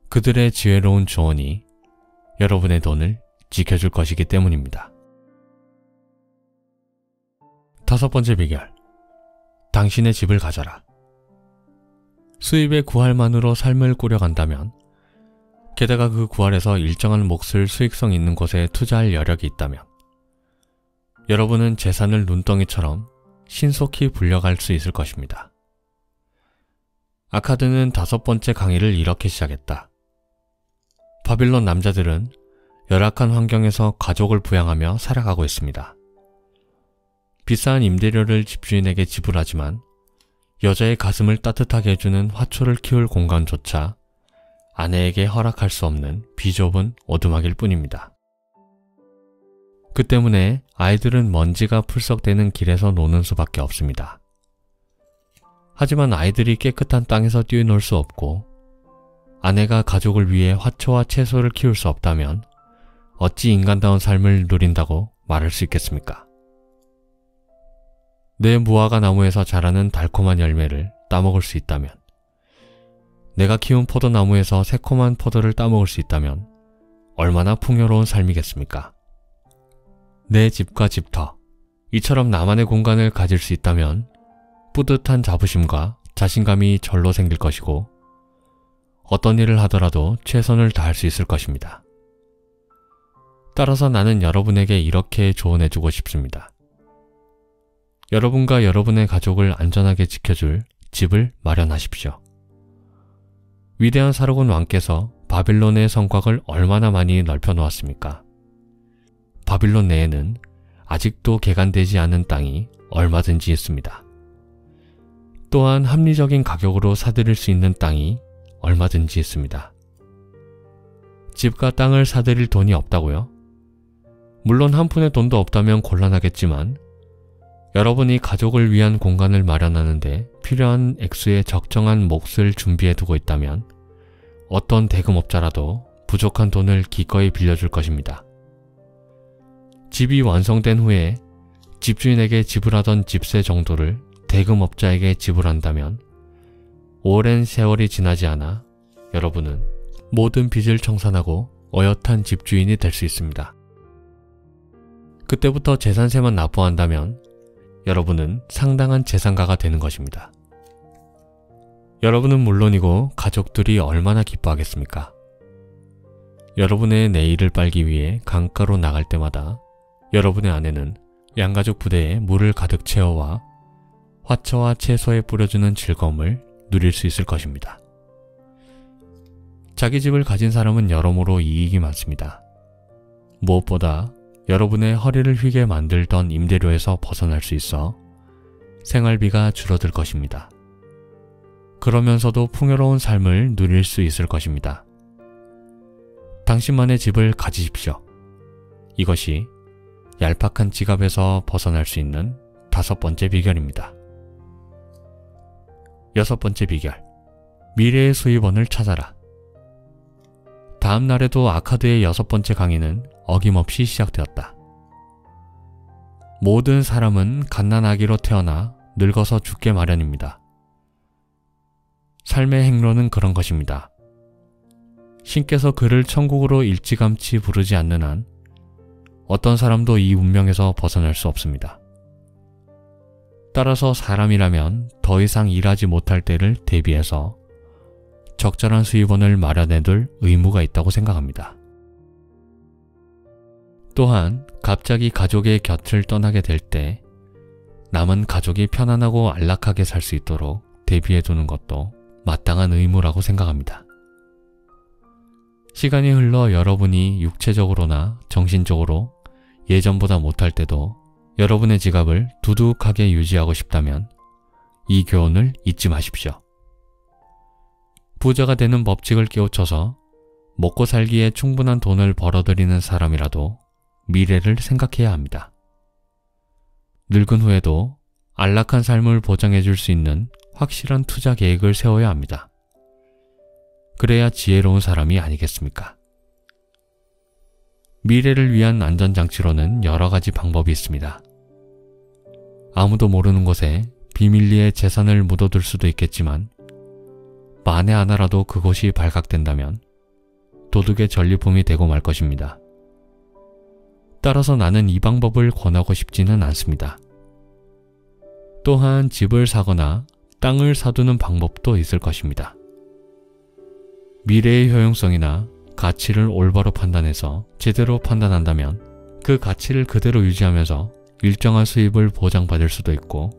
그들의 지혜로운 조언이 여러분의 돈을 지켜줄 것이기 때문입니다. 다섯 번째 비결, 당신의 집을 가져라. 수입의 구할만으로 삶을 꾸려간다면, 게다가 그 구할에서 일정한 몫을 수익성 있는 곳에 투자할 여력이 있다면, 여러분은 재산을 눈덩이처럼 신속히 불려갈 수 있을 것입니다. 아카드는 다섯 번째 강의를 이렇게 시작했다. 바빌론 남자들은 열악한 환경에서 가족을 부양하며 살아가고 있습니다. 비싼 임대료를 집주인에게 지불하지만 여자의 가슴을 따뜻하게 해주는 화초를 키울 공간조차 아내에게 허락할 수 없는 비좁은 오두막일 뿐입니다. 그 때문에 아이들은 먼지가 풀썩대는 길에서 노는 수밖에 없습니다. 하지만 아이들이 깨끗한 땅에서 뛰어놀 수 없고, 아내가 가족을 위해 화초와 채소를 키울 수 없다면 어찌 인간다운 삶을 누린다고 말할 수 있겠습니까? 내 무화과 나무에서 자라는 달콤한 열매를 따먹을 수 있다면, 내가 키운 포도나무에서 새콤한 포도를 따먹을 수 있다면 얼마나 풍요로운 삶이겠습니까? 내 집과 집터, 이처럼 나만의 공간을 가질 수 있다면 뿌듯한 자부심과 자신감이 절로 생길 것이고, 어떤 일을 하더라도 최선을 다할 수 있을 것입니다. 따라서 나는 여러분에게 이렇게 조언해주고 싶습니다. 여러분과 여러분의 가족을 안전하게 지켜줄 집을 마련하십시오. 위대한 사르곤 왕께서 바빌론의 성곽을 얼마나 많이 넓혀 놓았습니까? 바빌론 내에는 아직도 개간되지 않은 땅이 얼마든지 있습니다. 또한 합리적인 가격으로 사들일 수 있는 땅이 얼마든지 있습니다. 집과 땅을 사들일 돈이 없다고요? 물론 한 푼의 돈도 없다면 곤란하겠지만 여러분이 가족을 위한 공간을 마련하는데 필요한 액수의 적정한 몫을 준비해두고 있다면 어떤 대금업자라도 부족한 돈을 기꺼이 빌려줄 것입니다. 집이 완성된 후에 집주인에게 지불하던 집세 정도를 대금업자에게 지불한다면 오랜 세월이 지나지 않아 여러분은 모든 빚을 청산하고 어엿한 집주인이 될 수 있습니다. 그때부터 재산세만 납부한다면 여러분은 상당한 재산가가 되는 것입니다. 여러분은 물론이고 가족들이 얼마나 기뻐하겠습니까? 여러분의 내일을 빨기 위해 강가로 나갈 때마다 여러분의 아내는 양가족 부대에 물을 가득 채워와 화초와 채소에 뿌려주는 즐거움을 누릴 수 있을 것입니다. 자기 집을 가진 사람은 여러모로 이익이 많습니다. 무엇보다 여러분의 허리를 휘게 만들던 임대료에서 벗어날 수 있어 생활비가 줄어들 것입니다. 그러면서도 풍요로운 삶을 누릴 수 있을 것입니다. 당신만의 집을 가지십시오. 이것이 얄팍한 지갑에서 벗어날 수 있는 5번째 비결입니다. 6번째 비결, 미래의 수입원을 찾아라. 다음 날에도 아카드의 6번째 강의는 어김없이 시작되었다. 모든 사람은 갓난아기로 태어나 늙어서 죽게 마련입니다. 삶의 행로는 그런 것입니다. 신께서 그를 천국으로 일찌감치 부르지 않는 한 어떤 사람도 이 운명에서 벗어날 수 없습니다. 따라서 사람이라면 더 이상 일하지 못할 때를 대비해서 적절한 수입원을 마련해둘 의무가 있다고 생각합니다. 또한 갑자기 가족의 곁을 떠나게 될 때 남은 가족이 편안하고 안락하게 살 수 있도록 대비해두는 것도 마땅한 의무라고 생각합니다. 시간이 흘러 여러분이 육체적으로나 정신적으로 예전보다 못할 때도 여러분의 지갑을 두둑하게 유지하고 싶다면 이 교훈을 잊지 마십시오. 부자가 되는 법칙을 깨우쳐서 먹고 살기에 충분한 돈을 벌어들이는 사람이라도 미래를 생각해야 합니다. 늙은 후에도 안락한 삶을 보장해 줄 수 있는 확실한 투자 계획을 세워야 합니다. 그래야 지혜로운 사람이 아니겠습니까? 미래를 위한 안전장치로는 여러 가지 방법이 있습니다. 아무도 모르는 곳에 비밀리에 재산을 묻어둘 수도 있겠지만 만에 하나라도 그곳이 발각된다면 도둑의 전리품이 되고 말 것입니다. 따라서 나는 이 방법을 권하고 싶지는 않습니다. 또한 집을 사거나 땅을 사두는 방법도 있을 것입니다. 미래의 효용성이나 가치를 올바로 판단해서 제대로 판단한다면 그 가치를 그대로 유지하면서 일정한 수입을 보장받을 수도 있고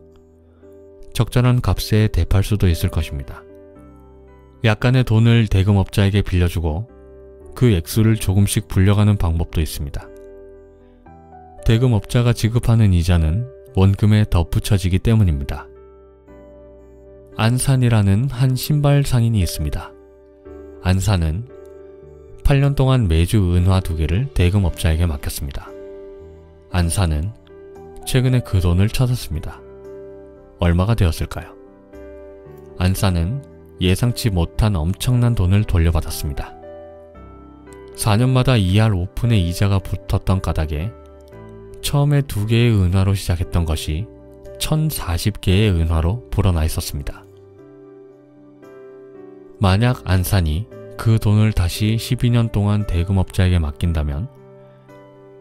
적절한 값에 대팔 수도 있을 것입니다. 약간의 돈을 대금업자에게 빌려주고 그 액수를 조금씩 불려가는 방법도 있습니다. 대금업자가 지급하는 이자는 원금에 덧붙여지기 때문입니다. 안산이라는 한 신발 상인이 있습니다. 안산은 8년 동안 매주 은화 2개를 대금업자에게 맡겼습니다. 안산은 최근에 그 돈을 찾았습니다. 얼마가 되었을까요? 안산은 예상치 못한 엄청난 돈을 돌려받았습니다. 4년마다 2할 5푼의 이자가 붙었던 까닭에 처음에 2개의 은화로 시작했던 것이 1040개의 은화로 불어나 있었습니다. 만약 안산이 그 돈을 다시 12년 동안 대금업자에게 맡긴다면,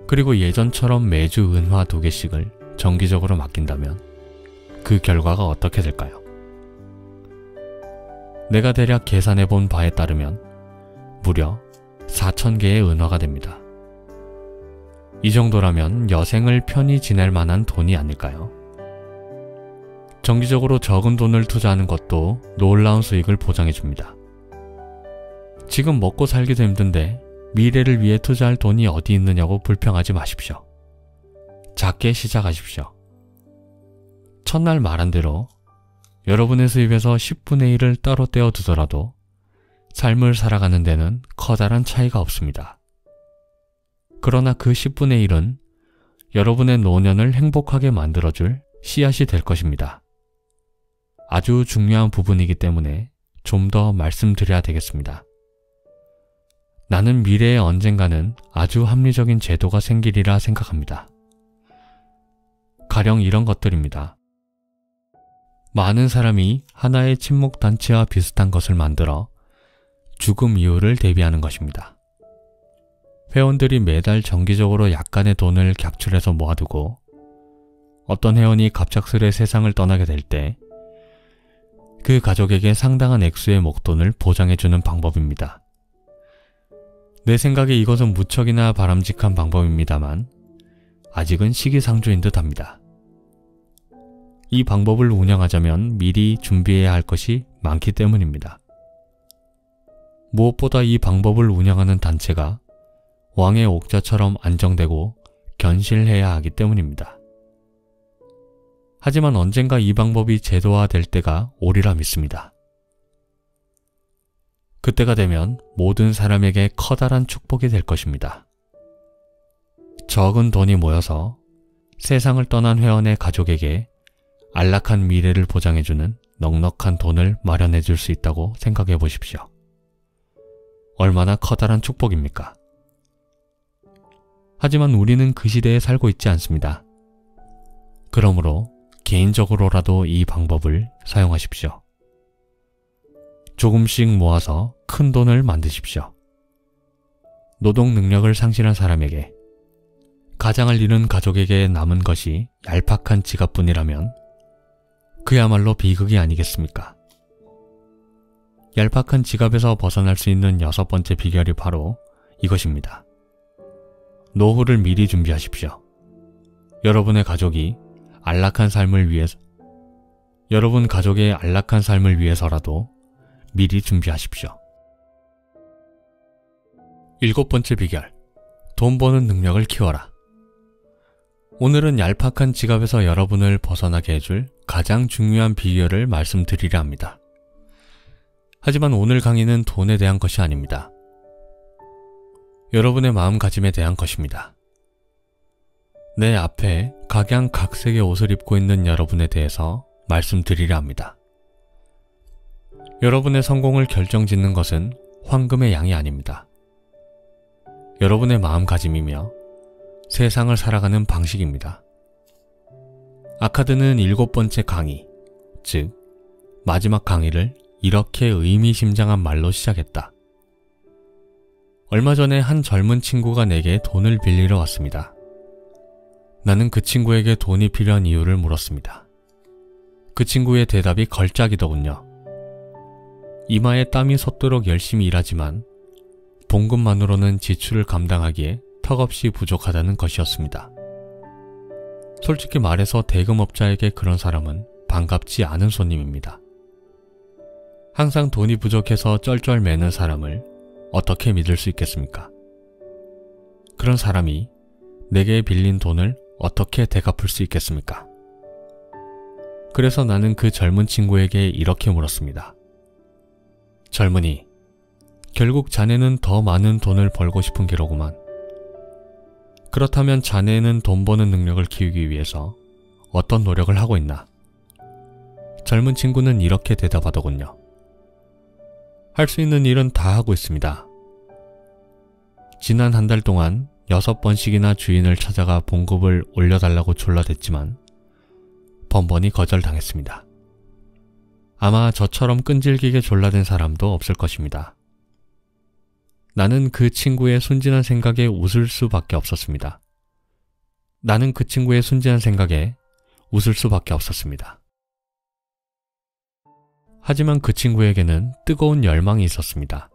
그리고 예전처럼 매주 은화 2개씩을 정기적으로 맡긴다면 그 결과가 어떻게 될까요? 내가 대략 계산해 본 바에 따르면 무려 4000개의 은화가 됩니다. 이 정도라면 여생을 편히 지낼 만한 돈이 아닐까요? 정기적으로 적은 돈을 투자하는 것도 놀라운 수익을 보장해 줍니다. 지금 먹고 살기도 힘든데 미래를 위해 투자할 돈이 어디 있느냐고 불평하지 마십시오. 작게 시작하십시오. 첫날 말한 대로 여러분의 수입에서 10분의 1을 따로 떼어 두더라도 삶을 살아가는 데는 커다란 차이가 없습니다. 그러나 그 10분의 1은 여러분의 노년을 행복하게 만들어줄 씨앗이 될 것입니다. 아주 중요한 부분이기 때문에 좀 더 말씀드려야 되겠습니다. 나는 미래에 언젠가는 아주 합리적인 제도가 생기리라 생각합니다. 가령 이런 것들입니다. 많은 사람이 하나의 친목단체와 비슷한 것을 만들어 죽음 이후를 대비하는 것입니다. 회원들이 매달 정기적으로 약간의 돈을 객출해서 모아두고 어떤 회원이 갑작스레 세상을 떠나게 될 때 그 가족에게 상당한 액수의 목돈을 보장해주는 방법입니다. 내 생각에 이것은 무척이나 바람직한 방법입니다만 아직은 시기상조인 듯합니다. 이 방법을 운영하자면 미리 준비해야 할 것이 많기 때문입니다. 무엇보다 이 방법을 운영하는 단체가 왕의 옥자처럼 안정되고 견실해야 하기 때문입니다. 하지만 언젠가 이 방법이 제도화될 때가 오리라 믿습니다. 그때가 되면 모든 사람에게 커다란 축복이 될 것입니다. 적은 돈이 모여서 세상을 떠난 회원의 가족에게 안락한 미래를 보장해주는 넉넉한 돈을 마련해 줄 수 있다고 생각해 보십시오. 얼마나 커다란 축복입니까? 하지만 우리는 그 시대에 살고 있지 않습니다. 그러므로 개인적으로라도 이 방법을 사용하십시오. 조금씩 모아서 큰 돈을 만드십시오. 노동 능력을 상실한 사람에게, 가장을 잃은 가족에게 남은 것이 얄팍한 지갑뿐이라면 그야말로 비극이 아니겠습니까? 얄팍한 지갑에서 벗어날 수 있는 6번째 비결이 바로 이것입니다. 노후를 미리 준비하십시오. 여러분 가족의 안락한 삶을 위해서라도 미리 준비하십시오. 7번째 비결, 돈 버는 능력을 키워라. 오늘은 얄팍한 지갑에서 여러분을 벗어나게 해줄 가장 중요한 비결을 말씀드리려 합니다. 하지만 오늘 강의는 돈에 대한 것이 아닙니다. 여러분의 마음가짐에 대한 것입니다. 내 앞에 각양각색의 옷을 입고 있는 여러분에 대해서 말씀드리려 합니다. 여러분의 성공을 결정짓는 것은 황금의 양이 아닙니다. 여러분의 마음가짐이며 세상을 살아가는 방식입니다. 아카드는 7번째 강의, 즉 마지막 강의를 이렇게 의미심장한 말로 시작했다. 얼마 전에 한 젊은 친구가 내게 돈을 빌리러 왔습니다. 나는 그 친구에게 돈이 필요한 이유를 물었습니다. 그 친구의 대답이 걸작이더군요. 이마에 땀이 솟도록 열심히 일하지만 봉급만으로는 지출을 감당하기에 턱없이 부족하다는 것이었습니다. 솔직히 말해서 대금업자에게 그런 사람은 반갑지 않은 손님입니다. 항상 돈이 부족해서 쩔쩔매는 사람을 어떻게 믿을 수 있겠습니까? 그런 사람이 내게 빌린 돈을 어떻게 되갚을 수 있겠습니까? 그래서 나는 그 젊은 친구에게 이렇게 물었습니다. 젊은이, 결국 자네는 더 많은 돈을 벌고 싶은 게로구만. 그렇다면 자네는 돈 버는 능력을 키우기 위해서 어떤 노력을 하고 있나? 젊은 친구는 이렇게 대답하더군요. 할 수 있는 일은 다 하고 있습니다. 지난 한 달 동안 6번씩이나 주인을 찾아가 봉급을 올려달라고 졸라댔지만 번번이 거절당했습니다. 아마 저처럼 끈질기게 졸라댄 사람도 없을 것입니다. 나는 그 친구의 순진한 생각에 웃을 수밖에 없었습니다. 하지만 그 친구에게는 뜨거운 열망이 있었습니다.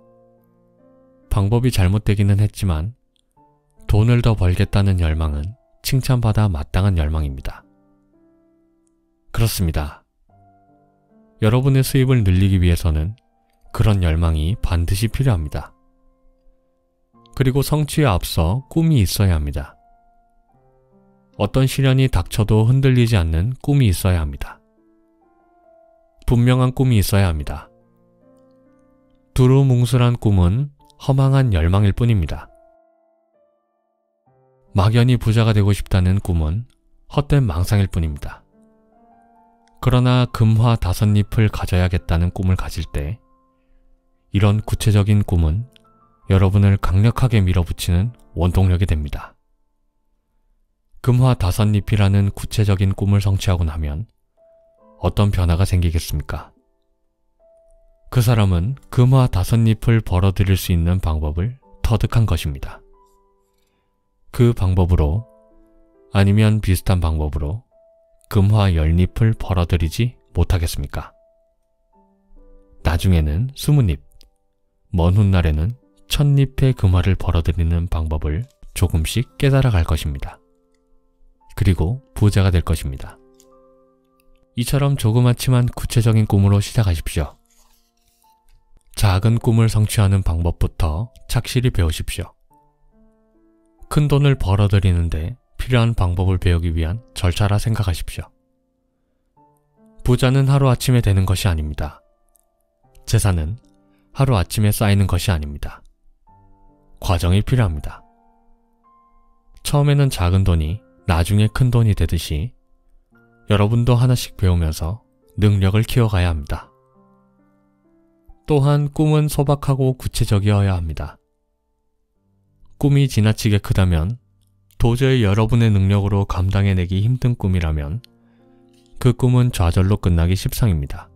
방법이 잘못되기는 했지만 돈을 더 벌겠다는 열망은 칭찬받아 마땅한 열망입니다. 그렇습니다. 여러분의 수입을 늘리기 위해서는 그런 열망이 반드시 필요합니다. 그리고 성취에 앞서 꿈이 있어야 합니다. 어떤 시련이 닥쳐도 흔들리지 않는 꿈이 있어야 합니다. 분명한 꿈이 있어야 합니다. 두루뭉술한 꿈은 허망한 열망일 뿐입니다. 막연히 부자가 되고 싶다는 꿈은 헛된 망상일 뿐입니다. 그러나 금화 5잎을 가져야겠다는 꿈을 가질 때 이런 구체적인 꿈은 여러분을 강력하게 밀어붙이는 원동력이 됩니다. 금화 5잎이라는 구체적인 꿈을 성취하고 나면 어떤 변화가 생기겠습니까? 그 사람은 금화 5잎을 벌어들일 수 있는 방법을 터득한 것입니다. 그 방법으로 아니면 비슷한 방법으로 금화 10잎을 벌어들이지 못하겠습니까? 나중에는 20잎, 먼 훗날에는 1000잎의 금화를 벌어들이는 방법을 조금씩 깨달아갈 것입니다. 그리고 부자가 될 것입니다. 이처럼 조그맣지만 구체적인 꿈으로 시작하십시오. 작은 꿈을 성취하는 방법부터 착실히 배우십시오. 큰 돈을 벌어들이는데 필요한 방법을 배우기 위한 절차라 생각하십시오. 부자는 하루아침에 되는 것이 아닙니다. 재산은 하루아침에 쌓이는 것이 아닙니다. 과정이 필요합니다. 처음에는 작은 돈이 나중에 큰 돈이 되듯이 여러분도 하나씩 배우면서 능력을 키워가야 합니다. 또한 꿈은 소박하고 구체적이어야 합니다. 꿈이 지나치게 크다면 도저히 여러분의 능력으로 감당해내기 힘든 꿈이라면 그 꿈은 좌절로 끝나기 십상입니다.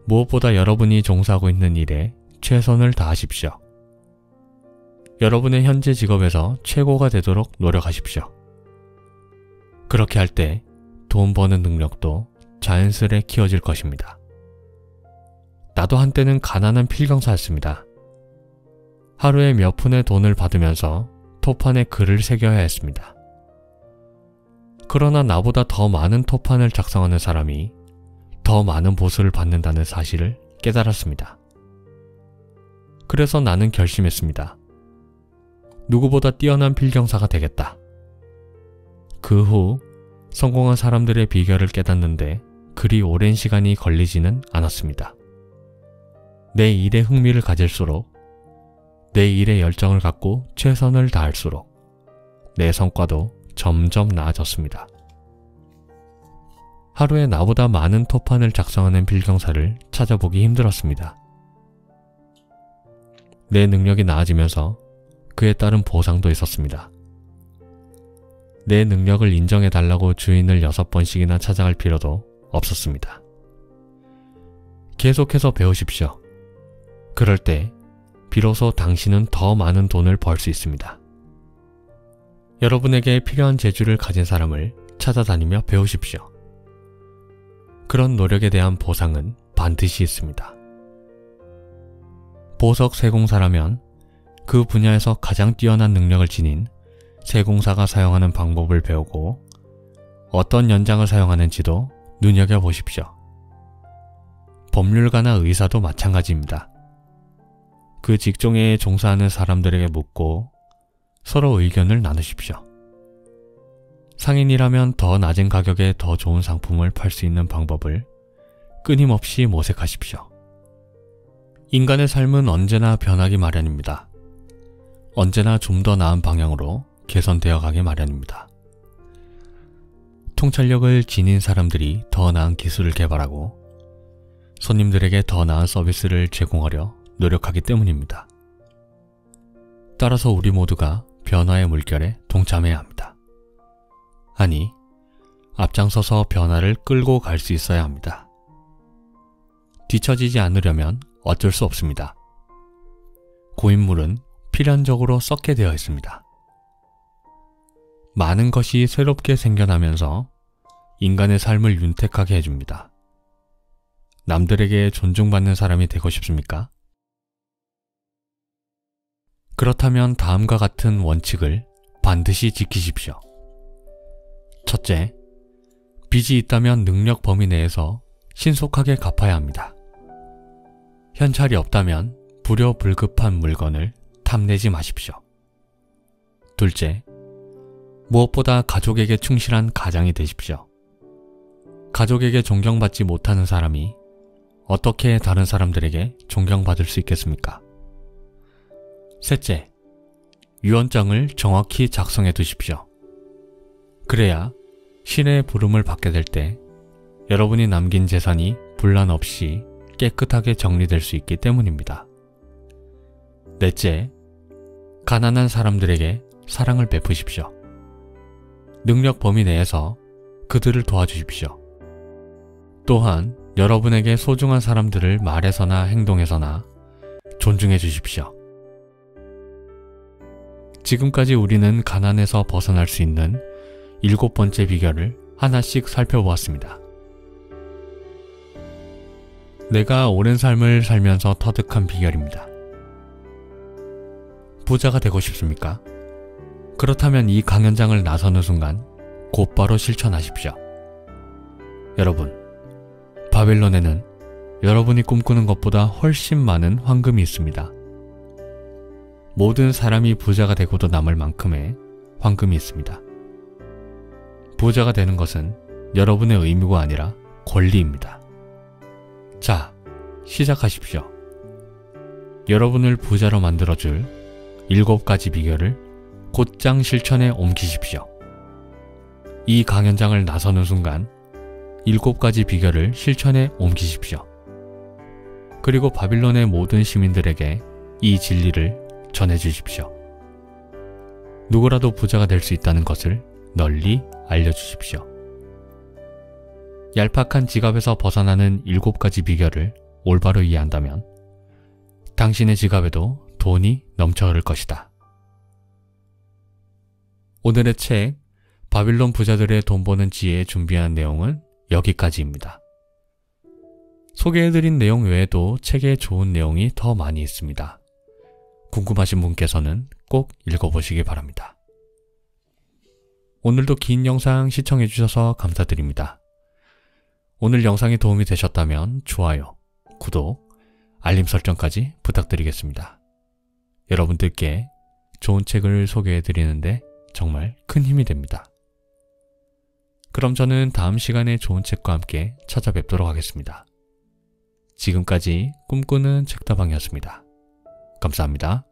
무엇보다 여러분이 종사하고 있는 일에 최선을 다하십시오. 여러분의 현재 직업에서 최고가 되도록 노력하십시오. 그렇게 할 때 돈 버는 능력도 자연스레 키워질 것입니다. 나도 한때는 가난한 필경사였습니다. 하루에 몇 푼의 돈을 받으면서 토판에 글을 새겨야 했습니다. 그러나 나보다 더 많은 토판을 작성하는 사람이 더 많은 보수를 받는다는 사실을 깨달았습니다. 그래서 나는 결심했습니다. 누구보다 뛰어난 필경사가 되겠다. 그 후 성공한 사람들의 비결을 깨닫는데 그리 오랜 시간이 걸리지는 않았습니다. 내 일에 흥미를 가질수록, 내 일에 열정을 갖고 최선을 다할수록 내 성과도 점점 나아졌습니다. 하루에 나보다 많은 토판을 작성하는 필경사를 찾아보기 힘들었습니다. 내 능력이 나아지면서 그에 따른 보상도 있었습니다. 내 능력을 인정해달라고 주인을 6번씩이나 찾아갈 필요도 없었습니다. 계속해서 배우십시오. 그럴 때 비로소 당신은 더 많은 돈을 벌 수 있습니다. 여러분에게 필요한 재주를 가진 사람을 찾아다니며 배우십시오. 그런 노력에 대한 보상은 반드시 있습니다. 보석 세공사라면 그 분야에서 가장 뛰어난 능력을 지닌 세공사가 사용하는 방법을 배우고 어떤 연장을 사용하는지도 눈여겨보십시오. 법률가나 의사도 마찬가지입니다. 그 직종에 종사하는 사람들에게 묻고 서로 의견을 나누십시오. 상인이라면 더 낮은 가격에 더 좋은 상품을 팔 수 있는 방법을 끊임없이 모색하십시오. 인간의 삶은 언제나 변하기 마련입니다. 언제나 좀 더 나은 방향으로 개선되어 가기 마련입니다. 통찰력을 지닌 사람들이 더 나은 기술을 개발하고 손님들에게 더 나은 서비스를 제공하려 노력하기 때문입니다. 따라서 우리 모두가 변화의 물결에 동참해야 합니다. 아니, 앞장서서 변화를 끌고 갈 수 있어야 합니다. 뒤처지지 않으려면 어쩔 수 없습니다. 고인물은 필연적으로 썩게 되어 있습니다. 많은 것이 새롭게 생겨나면서 인간의 삶을 윤택하게 해줍니다. 남들에게 존중받는 사람이 되고 싶습니까? 그렇다면 다음과 같은 원칙을 반드시 지키십시오. 첫째, 빚이 있다면 능력 범위 내에서 신속하게 갚아야 합니다. 현찰이 없다면 불효불급한 물건을 탐내지 마십시오. 둘째, 무엇보다 가족에게 충실한 가장이 되십시오. 가족에게 존경받지 못하는 사람이 어떻게 다른 사람들에게 존경받을 수 있겠습니까? 셋째, 유언장을 정확히 작성해 두십시오. 그래야 신의 부름을 받게 될 때 여러분이 남긴 재산이 분란 없이 깨끗하게 정리될 수 있기 때문입니다. 넷째, 가난한 사람들에게 사랑을 베푸십시오. 능력 범위 내에서 그들을 도와주십시오. 또한 여러분에게 소중한 사람들을 말에서나 행동에서나 존중해 주십시오. 지금까지 우리는 가난에서 벗어날 수 있는 7번째 비결을 하나씩 살펴보았습니다. 내가 오랜 삶을 살면서 터득한 비결입니다. 부자가 되고 싶습니까? 그렇다면 이 강연장을 나서는 순간 곧바로 실천하십시오. 여러분, 바빌론에는 여러분이 꿈꾸는 것보다 훨씬 많은 황금이 있습니다. 모든 사람이 부자가 되고도 남을 만큼의 황금이 있습니다. 부자가 되는 것은 여러분의 의무가 아니라 권리입니다. 자, 시작하십시오. 여러분을 부자로 만들어줄 7가지 비결을 곧장 실천에 옮기십시오. 이 강연장을 나서는 순간 7가지 비결을 실천에 옮기십시오. 그리고 바빌론의 모든 시민들에게 이 진리를 전해주십시오. 누구라도 부자가 될 수 있다는 것을 널리 알려주십시오. 얄팍한 지갑에서 벗어나는 7가지 비결을 올바로 이해한다면 당신의 지갑에도 돈이 넘쳐 흐를 것이다. 오늘의 책 바빌론 부자들의 돈 버는 지혜에 준비한 내용은 여기까지입니다. 소개해드린 내용 외에도 책에 좋은 내용이 더 많이 있습니다. 궁금하신 분께서는 꼭 읽어보시기 바랍니다. 오늘도 긴 영상 시청해주셔서 감사드립니다. 오늘 영상이 도움이 되셨다면 좋아요, 구독, 알림 설정까지 부탁드리겠습니다. 여러분들께 좋은 책을 소개해드리는데 정말 큰 힘이 됩니다. 그럼 저는 다음 시간에 좋은 책과 함께 찾아뵙도록 하겠습니다. 지금까지 꿈꾸는 책다방이었습니다. 감사합니다.